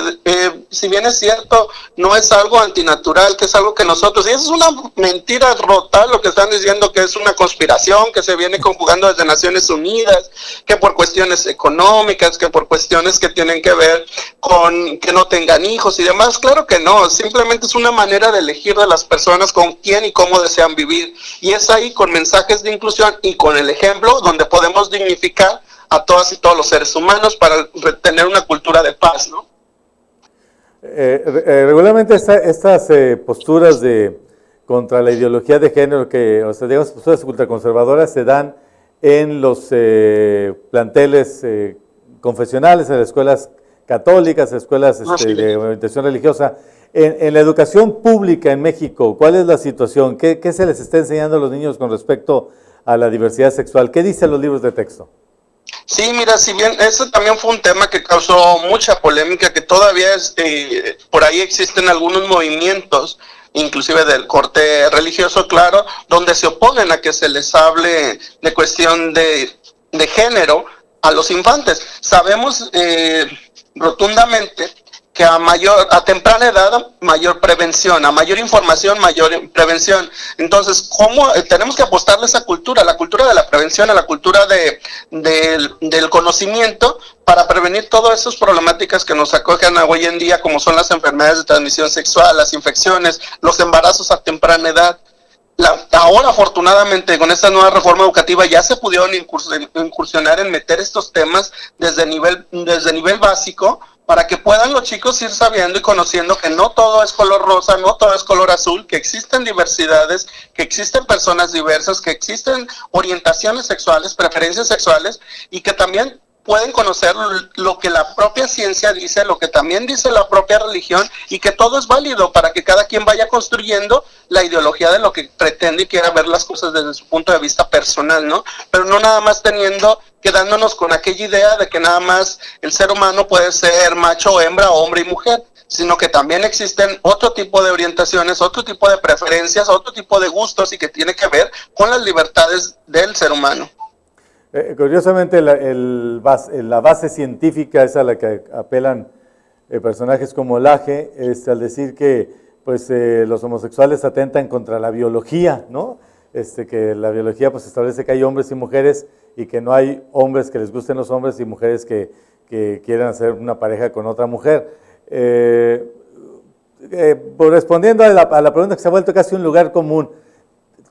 si bien es cierto, no es algo antinatural, que es algo que nosotros, y eso es una mentira rota lo que están diciendo, que es una conspiración que se viene conjugando desde Naciones Unidas, que por cuestiones económicas, que por cuestiones que tienen que ver con que no tengan hijos y demás. Claro que no, simplemente es una manera de elegir de las personas con quién y cómo desean vivir, y es ahí con mensajes de inclusión y con el ejemplo donde podemos dignificar a todas y todos los seres humanos para tener una cultura de paz, ¿no? Regularmente estas posturas contra la ideología de género, digamos, posturas ultraconservadoras, se dan en los planteles confesionales, en las escuelas católicas, escuelas de orientación religiosa. En la educación pública en México, ¿cuál es la situación? ¿Qué se les está enseñando a los niños con respecto a la diversidad sexual? ¿Qué dicen los libros de texto? Sí, mira, si bien eso también fue un tema que causó mucha polémica, que todavía por ahí existen algunos movimientos, inclusive del corte religioso, claro, donde se oponen a que se les hable de cuestión de género a los infantes. Sabemos rotundamente que a temprana edad, mayor prevención, a mayor información, mayor prevención. Entonces, ¿cómo tenemos que apostarle a esa cultura, a la cultura de la prevención, a la cultura del conocimiento, para prevenir todas esas problemáticas que nos acogen hoy en día, como son las enfermedades de transmisión sexual, las infecciones, los embarazos a temprana edad? Ahora, afortunadamente, con esta nueva reforma educativa ya se pudieron incursionar en meter estos temas desde nivel básico, para que puedan los chicos ir sabiendo y conociendo que no todo es color rosa, no todo es color azul, que existen diversidades, que existen personas diversas, que existen orientaciones sexuales, preferencias sexuales, y que también pueden conocer lo que la propia ciencia dice, lo que también dice la propia religión, y que todo es válido para que cada quien vaya construyendo la ideología de lo que pretende y quiera ver las cosas desde su punto de vista personal, ¿no? Pero no nada más quedándonos con aquella idea de que nada más el ser humano puede ser macho o hembra, hombre y mujer, sino que también existen otro tipo de orientaciones, otro tipo de preferencias, otro tipo de gustos, y que tiene que ver con las libertades del ser humano. Curiosamente, la base científica es a la que apelan personajes como Laje, al decir que pues los homosexuales atentan contra la biología, ¿no? Que la biología pues establece que hay hombres y mujeres y que no hay hombres que les gusten los hombres y mujeres que quieran hacer una pareja con otra mujer. Respondiendo a la pregunta que se ha vuelto casi un lugar común,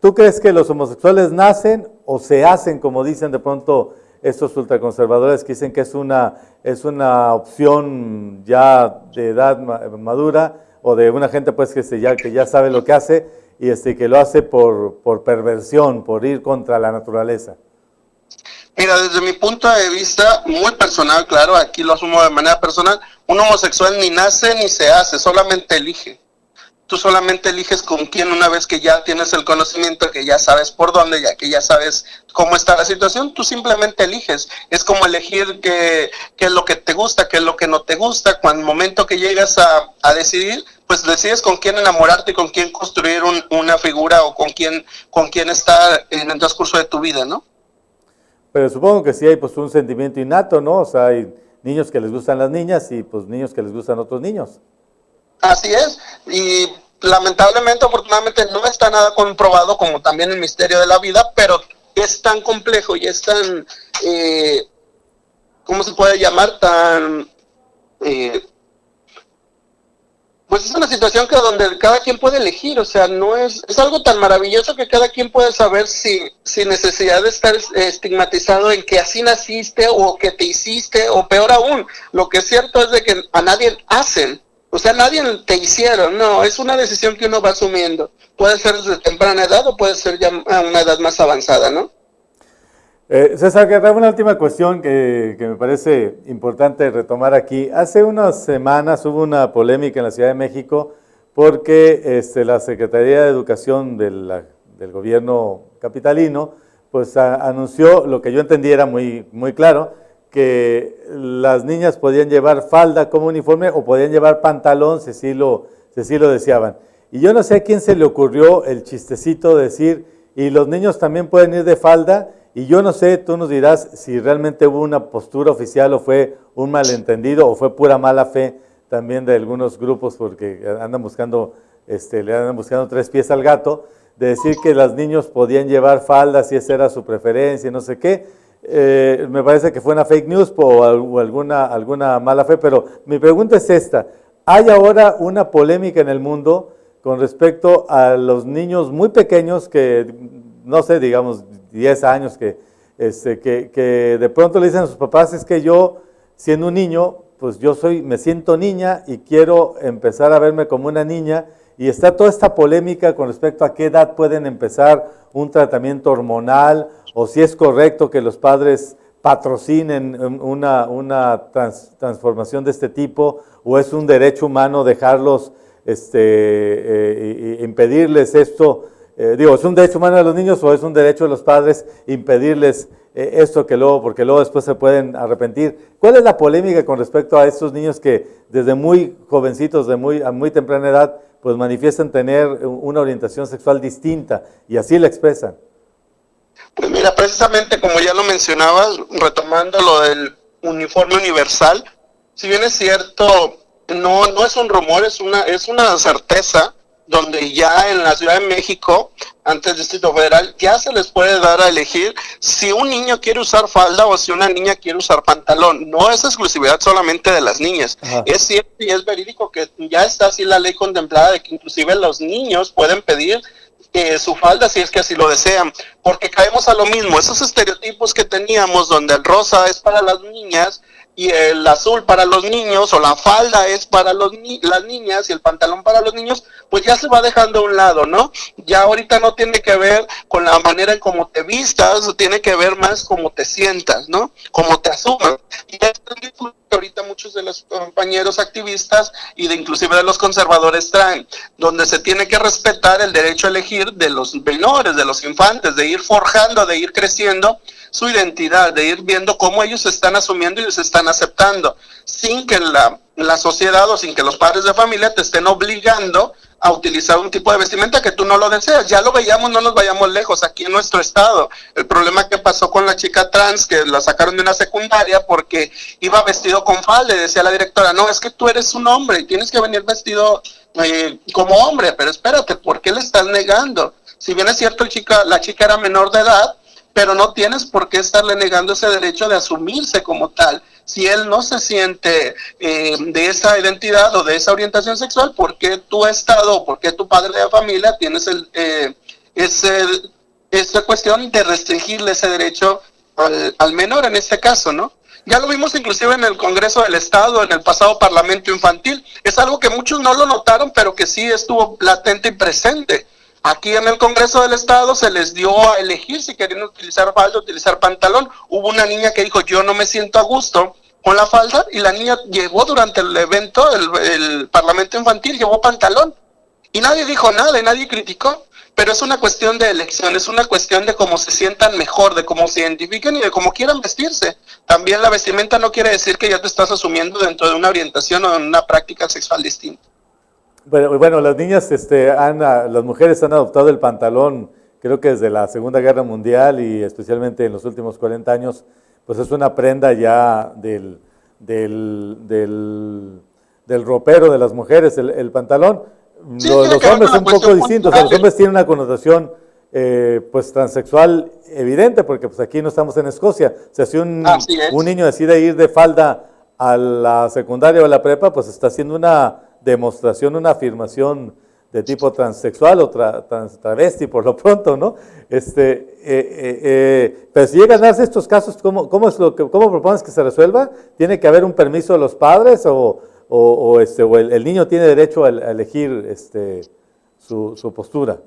¿tú crees que los homosexuales nacen o se hacen, como dicen de pronto estos ultraconservadores que dicen que es una opción ya de edad madura o de una gente pues que ya sabe lo que hace y que lo hace por perversión, por ir contra la naturaleza? Mira, desde mi punto de vista, muy personal, claro, aquí lo asumo de manera personal, un homosexual ni nace ni se hace, solamente elige. Tú solamente eliges con quién una vez que ya tienes el conocimiento, que ya sabes por dónde, ya que ya sabes cómo está la situación, tú simplemente eliges. Es como elegir qué es lo que te gusta, qué es lo que no te gusta. Cuando el momento que llegas a decidir, pues decides con quién enamorarte y con quién construir una figura o con quién estar en el transcurso de tu vida, ¿no? Pero supongo que sí hay pues un sentimiento innato, ¿no? O sea, hay niños que les gustan las niñas y pues niños que les gustan otros niños. Así es, y lamentablemente, afortunadamente, no está nada comprobado como también el misterio de la vida, pero es tan complejo y es tan, ¿cómo se puede llamar? Pues es una situación que donde cada quien puede elegir, o sea, no es algo tan maravilloso que cada quien puede saber sin necesidad de estar estigmatizado en que así naciste o que te hiciste, o peor aún, lo que es cierto es de que a nadie hacen. O sea, nadie te hicieron, no, es una decisión que uno va asumiendo. Puede ser desde temprana edad o puede ser ya a una edad más avanzada, ¿no? César, que una última cuestión que me parece importante retomar aquí. Hace unas semanas hubo una polémica en la Ciudad de México porque la Secretaría de Educación del gobierno capitalino pues anunció, lo que yo entendí era muy, muy claro, que las niñas podían llevar falda como uniforme o podían llevar pantalón si así lo deseaban. Y yo no sé a quién se le ocurrió el chistecito de decir, y los niños también pueden ir de falda, y yo no sé, tú nos dirás si realmente hubo una postura oficial o fue un malentendido o fue pura mala fe también de algunos grupos porque andan buscando, le andan buscando tres pies al gato, de decir que los niños podían llevar faldas si esa era su preferencia y no sé qué. Me parece que fue una fake news o alguna mala fe, pero mi pregunta es esta. Hay ahora una polémica en el mundo con respecto a los niños muy pequeños que, no sé, digamos 10 años, que de pronto le dicen a sus papás, es que yo, siendo un niño, pues me siento niña y quiero empezar a verme como una niña, y está toda esta polémica con respecto a qué edad pueden empezar un tratamiento hormonal, o si es correcto que los padres patrocinen una transformación de este tipo, o es un derecho humano dejarlos, impedirles esto. ¿Es un derecho humano de los niños o es un derecho de los padres impedirles esto porque luego después se pueden arrepentir? ¿Cuál es la polémica con respecto a estos niños que desde muy jovencitos, a muy temprana edad, pues manifiestan tener una orientación sexual distinta y así la expresan? Pues mira, precisamente como ya lo mencionabas, retomando lo del uniforme universal, si bien es cierto, no es un rumor, es una certeza, donde ya en la Ciudad de México, ante el Distrito Federal, ya se les puede dar a elegir si un niño quiere usar falda o si una niña quiere usar pantalón. No es exclusividad solamente de las niñas. Ajá. Es cierto y es verídico que ya está así la ley contemplada de que inclusive los niños pueden pedir su falda si es que así lo desean, porque caemos a lo mismo, esos estereotipos que teníamos donde el rosa es para las niñas y el azul para los niños, o la falda es para las niñas y el pantalón para los niños, pues ya se va dejando a un lado, ¿no? Ya ahorita no tiene que ver con la manera en cómo te vistas, tiene que ver más cómo te sientas, ¿no? Cómo te asumas. Y es el discurso que ahorita muchos de los compañeros activistas y inclusive de los conservadores traen, donde se tiene que respetar el derecho a elegir de los menores, de los infantes, de ir forjando, de ir creciendo su identidad, de ir viendo cómo ellos se están asumiendo y se están aceptando, sin que la sociedad o sin que los padres de familia te estén obligando a utilizar un tipo de vestimenta que tú no lo deseas. Ya lo veíamos, no nos vayamos lejos, aquí en nuestro estado. El problema que pasó con la chica trans, que la sacaron de una secundaria porque iba vestido con falda, y decía la directora, no, es que tú eres un hombre y tienes que venir vestido como hombre, pero espérate, ¿por qué le estás negando? Si bien es cierto, la chica era menor de edad, pero no tienes por qué estarle negando ese derecho de asumirse como tal. Si él no se siente de esa identidad o de esa orientación sexual, ¿por qué tu estado o por qué tu padre de familia tienes esa cuestión de restringirle ese derecho al menor en este caso, ¿no? Ya lo vimos inclusive en el Congreso del Estado, en el pasado Parlamento Infantil. Es algo que muchos no lo notaron, pero que sí estuvo latente y presente. Aquí en el Congreso del Estado se les dio a elegir si querían utilizar falda o utilizar pantalón. Hubo una niña que dijo, yo no me siento a gusto con la falda, y la niña llevó durante el evento, el Parlamento Infantil, llevó pantalón. Y nadie dijo nada y nadie criticó. Pero es una cuestión de elección, es una cuestión de cómo se sientan mejor, de cómo se identifiquen y de cómo quieran vestirse. También la vestimenta no quiere decir que ya te estás asumiendo dentro de una orientación o en una práctica sexual distinta. Bueno, las niñas, las mujeres han adoptado el pantalón, creo que desde la Segunda Guerra Mundial y especialmente en los últimos 40 años, pues es una prenda ya del ropero de las mujeres, el pantalón. Sí, Los hombres son un poco distintos, los hombres tienen una connotación pues transexual evidente, porque pues aquí no estamos en Escocia. O sea, si un niño decide ir de falda a la secundaria o a la prepa, pues está haciendo una demostración, una afirmación de tipo transexual o travesti por lo pronto, ¿no? Pero si llegan a darse estos casos, ¿cómo propones que se resuelva? ¿Tiene que haber un permiso de los padres o el niño tiene derecho a elegir su postura?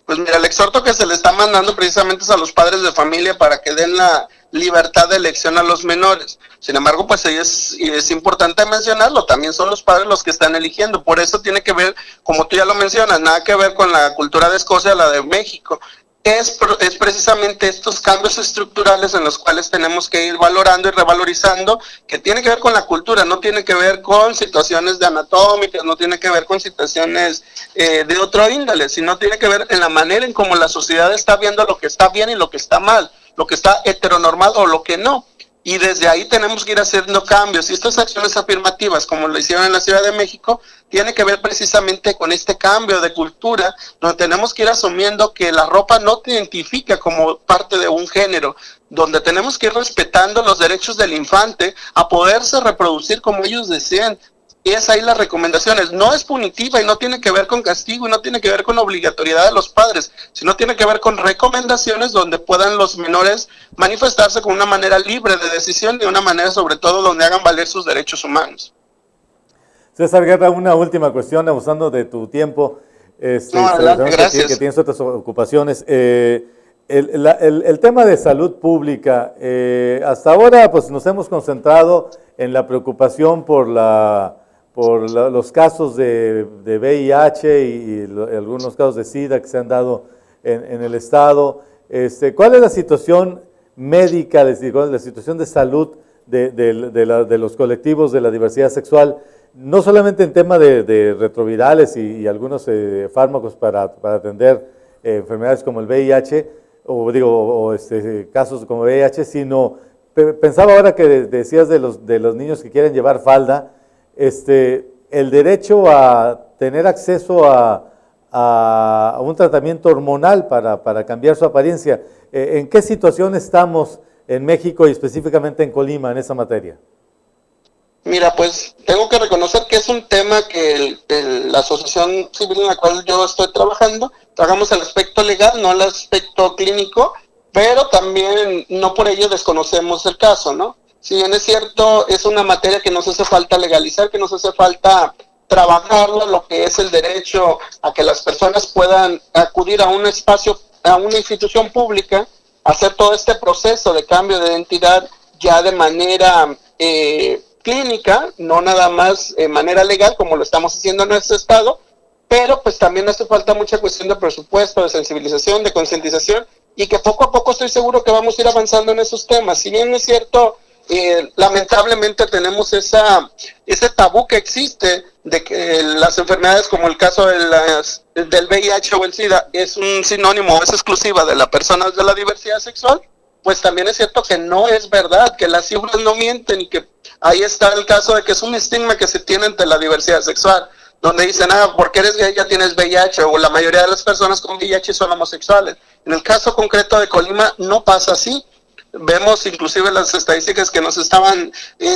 Pues mira, el exhorto que se le está mandando precisamente es a los padres de familia para que den la libertad de elección a los menores. Sin embargo, pues es importante mencionarlo, también son los padres los que están eligiendo. Por eso tiene que ver, como tú ya lo mencionas, nada que ver con la cultura de Escocia, la de México. Es precisamente estos cambios estructurales en los cuales tenemos que ir valorando y revalorizando, que tiene que ver con la cultura, no tiene que ver con situaciones de anatómicas, no tiene que ver con situaciones de otro índole, sino tiene que ver en la manera en cómo la sociedad está viendo lo que está bien y lo que está mal, lo que está heteronormal o lo que no. Y desde ahí tenemos que ir haciendo cambios. Y estas acciones afirmativas, como lo hicieron en la Ciudad de México, tiene que ver precisamente con este cambio de cultura, donde tenemos que ir asumiendo que la ropa no te identifica como parte de un género, donde tenemos que ir respetando los derechos del infante a poderse reproducir como ellos deseen. Y es ahí las recomendaciones. No es punitiva y no tiene que ver con castigo y no tiene que ver con obligatoriedad de los padres, sino tiene que ver con recomendaciones donde puedan los menores manifestarse con una manera libre de decisión y de una manera sobre todo donde hagan valer sus derechos humanos. César Guerra, una última cuestión, abusando de tu tiempo. Gracias. Que tienes otras ocupaciones. El tema de salud pública, hasta ahora pues nos hemos concentrado en la preocupación por los casos de VIH y algunos casos de SIDA que se han dado en el Estado. ¿Cuál es la situación médica, la situación de salud de los colectivos de la diversidad sexual? No solamente en tema de retrovirales y algunos fármacos para atender enfermedades como el VIH, casos como VIH, sino pensaba ahora que decías de los niños que quieren llevar falda, el derecho a tener acceso a un tratamiento hormonal para cambiar su apariencia. ¿En qué situación estamos en México y específicamente en Colima en esa materia? Mira, pues tengo que reconocer que es un tema que la asociación civil en la cual yo estoy trabajamos el aspecto legal, no el aspecto clínico, pero también no por ello desconocemos el caso, ¿no? Si bien es cierto, es una materia que nos hace falta legalizar, que nos hace falta trabajarlo, lo que es el derecho a que las personas puedan acudir a un espacio, a una institución pública, hacer todo este proceso de cambio de identidad ya de manera clínica, no nada más de manera legal como lo estamos haciendo en nuestro estado, pero pues también hace falta mucha cuestión de presupuesto, de sensibilización, de concientización, y que poco a poco estoy seguro que vamos a ir avanzando en esos temas. Si bien es cierto, lamentablemente tenemos ese tabú que existe de que las enfermedades como el caso del VIH o el SIDA es un sinónimo, es exclusiva de las personas de la diversidad sexual. Pues también es cierto que no es verdad, que las cifras no mienten y que ahí está el caso de que es un estigma que se tiene ante la diversidad sexual, donde dicen, porque eres gay ya tienes VIH, o la mayoría de las personas con VIH son homosexuales. En el caso concreto de Colima no pasa así. Vemos inclusive las estadísticas que nos estaban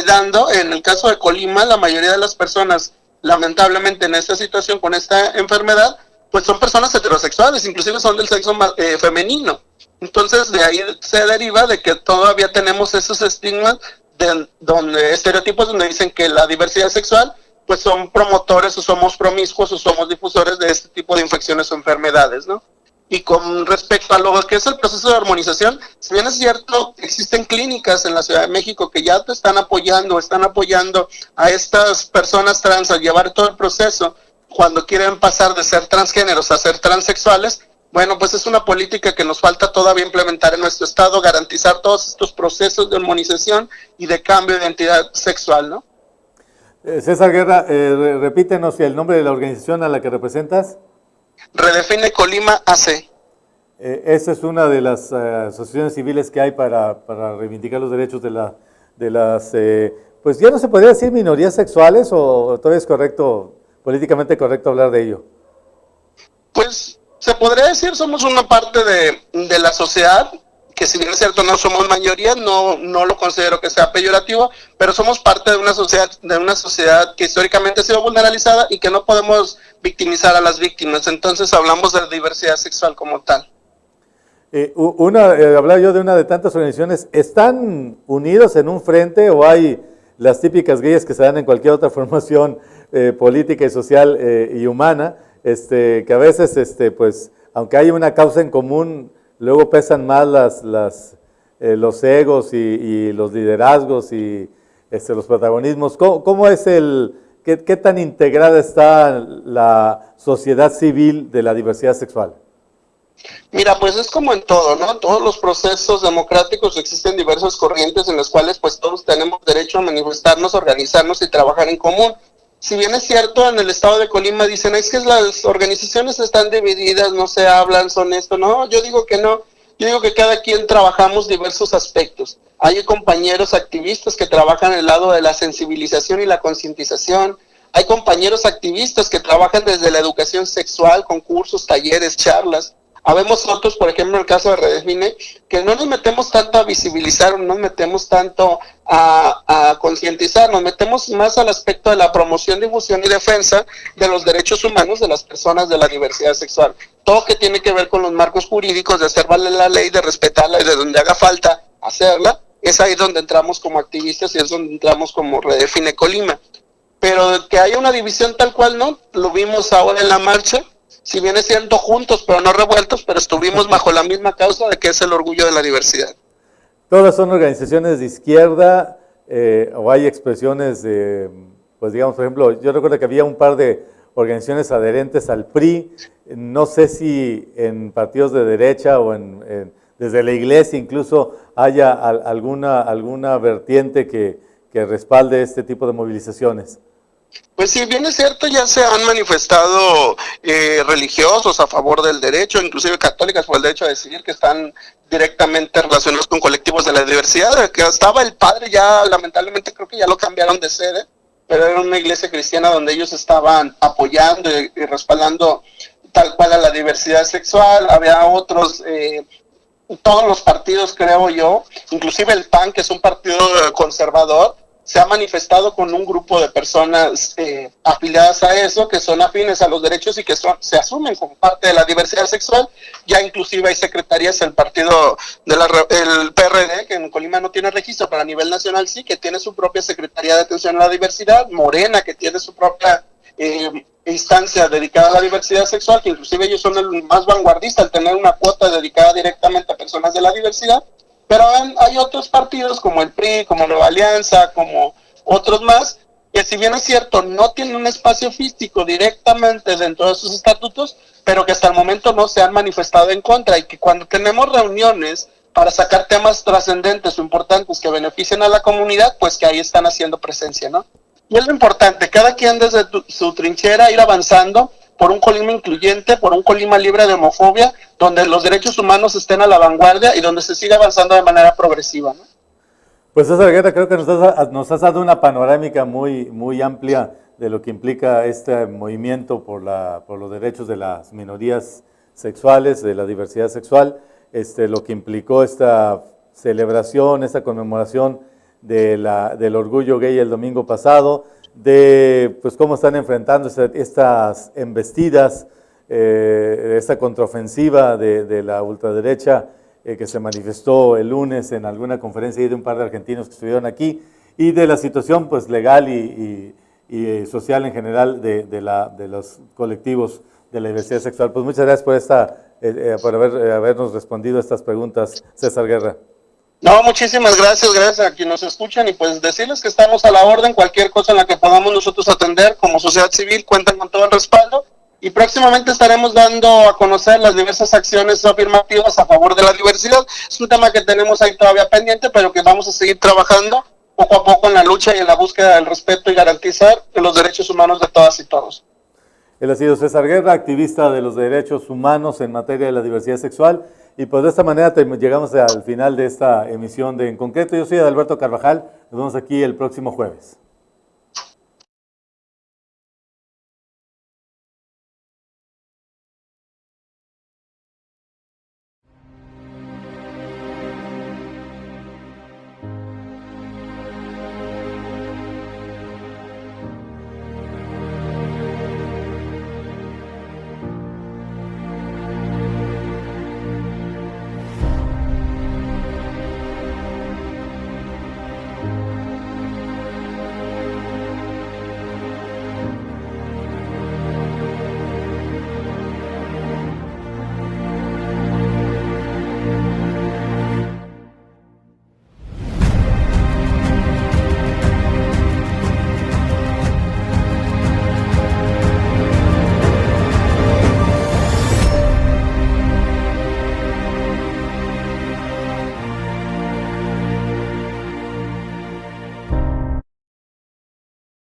dando. En el caso de Colima, la mayoría de las personas, lamentablemente en esta situación con esta enfermedad, pues son personas heterosexuales, inclusive son del sexo femenino. Entonces de ahí se deriva de que todavía tenemos esos estigmas, estereotipos donde dicen que la diversidad sexual pues son promotores o somos promiscuos o somos difusores de este tipo de infecciones o enfermedades, ¿no? Y con respecto a lo que es el proceso de armonización, si bien es cierto, existen clínicas en la Ciudad de México que ya te están apoyando a estas personas trans a llevar todo el proceso cuando quieren pasar de ser transgéneros a ser transexuales. Bueno, pues es una política que nos falta todavía implementar en nuestro estado, garantizar todos estos procesos de armonización y de cambio de identidad sexual, ¿no? César Guerra, repítenos el nombre de la organización a la que representas. Redefine Colima AC. Esa es una de las asociaciones civiles que hay para reivindicar los derechos de las, pues ya no se podría decir minorías sexuales, o todavía es correcto, políticamente correcto hablar de ello. Pues se podría decir, somos una parte de la sociedad, que si bien es cierto no somos mayoría, no lo considero que sea peyorativo, pero somos parte de una sociedad que históricamente ha sido vulnerabilizada y que no podemos victimizar a las víctimas. Entonces hablamos de la diversidad sexual como tal. Hablaba yo de una de tantas organizaciones. ¿Están unidos en un frente o hay las típicas guerras que se dan en cualquier otra formación política y social y humana, que a veces, pues, aunque hay una causa en común, luego pesan más los egos y los liderazgos y los protagonismos? ¿Cómo es qué tan integrada está la sociedad civil de la diversidad sexual? Mira, pues es como en todo, ¿no? Todos los procesos democráticos existen diversas corrientes en las cuales pues todos tenemos derecho a manifestarnos, organizarnos y trabajar en común. Si bien es cierto, en el estado de Colima dicen, es que las organizaciones están divididas, no se hablan, son esto. No, yo digo que no. Yo digo que cada quien trabajamos diversos aspectos. Hay compañeros activistas que trabajan el lado de la sensibilización y la concientización. Hay compañeros activistas que trabajan desde la educación sexual, con cursos, talleres, charlas. Habemos otros, por ejemplo, en el caso de Redefine, que no nos metemos tanto a visibilizar, no nos metemos tanto a concientizar, nos metemos más al aspecto de la promoción, difusión y defensa de los derechos humanos de las personas de la diversidad sexual. Todo que tiene que ver con los marcos jurídicos, de hacer valer la ley, de respetarla y de donde haga falta hacerla, es ahí donde entramos como activistas y es donde entramos como Redefine Colima. Pero que haya una división tal cual, no, lo vimos ahora en la marcha. Si bien es cierto, juntos pero no revueltos, pero estuvimos bajo la misma causa de que es el orgullo de la diversidad. ¿Todas son organizaciones de izquierda o hay expresiones de, pues digamos, por ejemplo, yo recuerdo que había un par de organizaciones adherentes al PRI, no sé si en partidos de derecha o desde la iglesia incluso haya alguna vertiente que respalde este tipo de movilizaciones? Pues si bien es cierto, ya se han manifestado religiosos a favor del derecho, inclusive católicas por el derecho a decidir, que están directamente relacionados con colectivos de la diversidad, que estaba el padre, ya lamentablemente creo que ya lo cambiaron de sede, pero era una iglesia cristiana donde ellos estaban apoyando y respaldando tal cual a la diversidad sexual. Había otros, todos los partidos creo yo, inclusive el PAN, que es un partido conservador, se ha manifestado con un grupo de personas afiliadas a eso, que son afines a los derechos y que se asumen como parte de la diversidad sexual. Ya inclusive hay secretarías del partido el PRD, que en Colima no tiene registro, pero a nivel nacional sí, que tiene su propia Secretaría de Atención a la Diversidad. Morena, que tiene su propia instancia dedicada a la diversidad sexual, que inclusive ellos son el más vanguardista al tener una cuota dedicada directamente a personas de la diversidad. Pero hay otros partidos como el PRI, como Nueva Alianza, como otros más, que si bien es cierto, no tienen un espacio físico directamente dentro de sus estatutos, pero que hasta el momento no se han manifestado en contra, y que cuando tenemos reuniones para sacar temas trascendentes o importantes que beneficien a la comunidad, pues que ahí están haciendo presencia, ¿no? Y es lo importante, cada quien desde su trinchera ir avanzando por un Colima incluyente, por un Colima libre de homofobia, donde los derechos humanos estén a la vanguardia y donde se siga avanzando de manera progresiva, ¿no? Pues César Guerra, creo que nos has dado una panorámica muy amplia de lo que implica este movimiento por los derechos de las minorías sexuales, de la diversidad sexual, lo que implicó esta celebración, esta conmemoración del orgullo gay el domingo pasado, de pues cómo están enfrentando estas embestidas, esta contraofensiva de la ultraderecha que se manifestó el lunes en alguna conferencia de un par de argentinos que estuvieron aquí, y de la situación pues legal y social en general de los colectivos de la diversidad sexual. Pues muchas gracias por habernos respondido a estas preguntas, César Guerra. No, muchísimas gracias, gracias a quienes nos escuchan y pues decirles que estamos a la orden, cualquier cosa en la que podamos nosotros atender como sociedad civil, cuentan con todo el respaldo y próximamente estaremos dando a conocer las diversas acciones afirmativas a favor de la diversidad. Es un tema que tenemos ahí todavía pendiente, pero que vamos a seguir trabajando poco a poco en la lucha y en la búsqueda del respeto y garantizar los derechos humanos de todas y todos. Él ha sido César Guerra, activista de los derechos humanos en materia de la diversidad sexual. Y pues de esta manera llegamos al final de esta emisión de En Concreto. Yo soy Adalberto Carvajal. Nos vemos aquí el próximo jueves.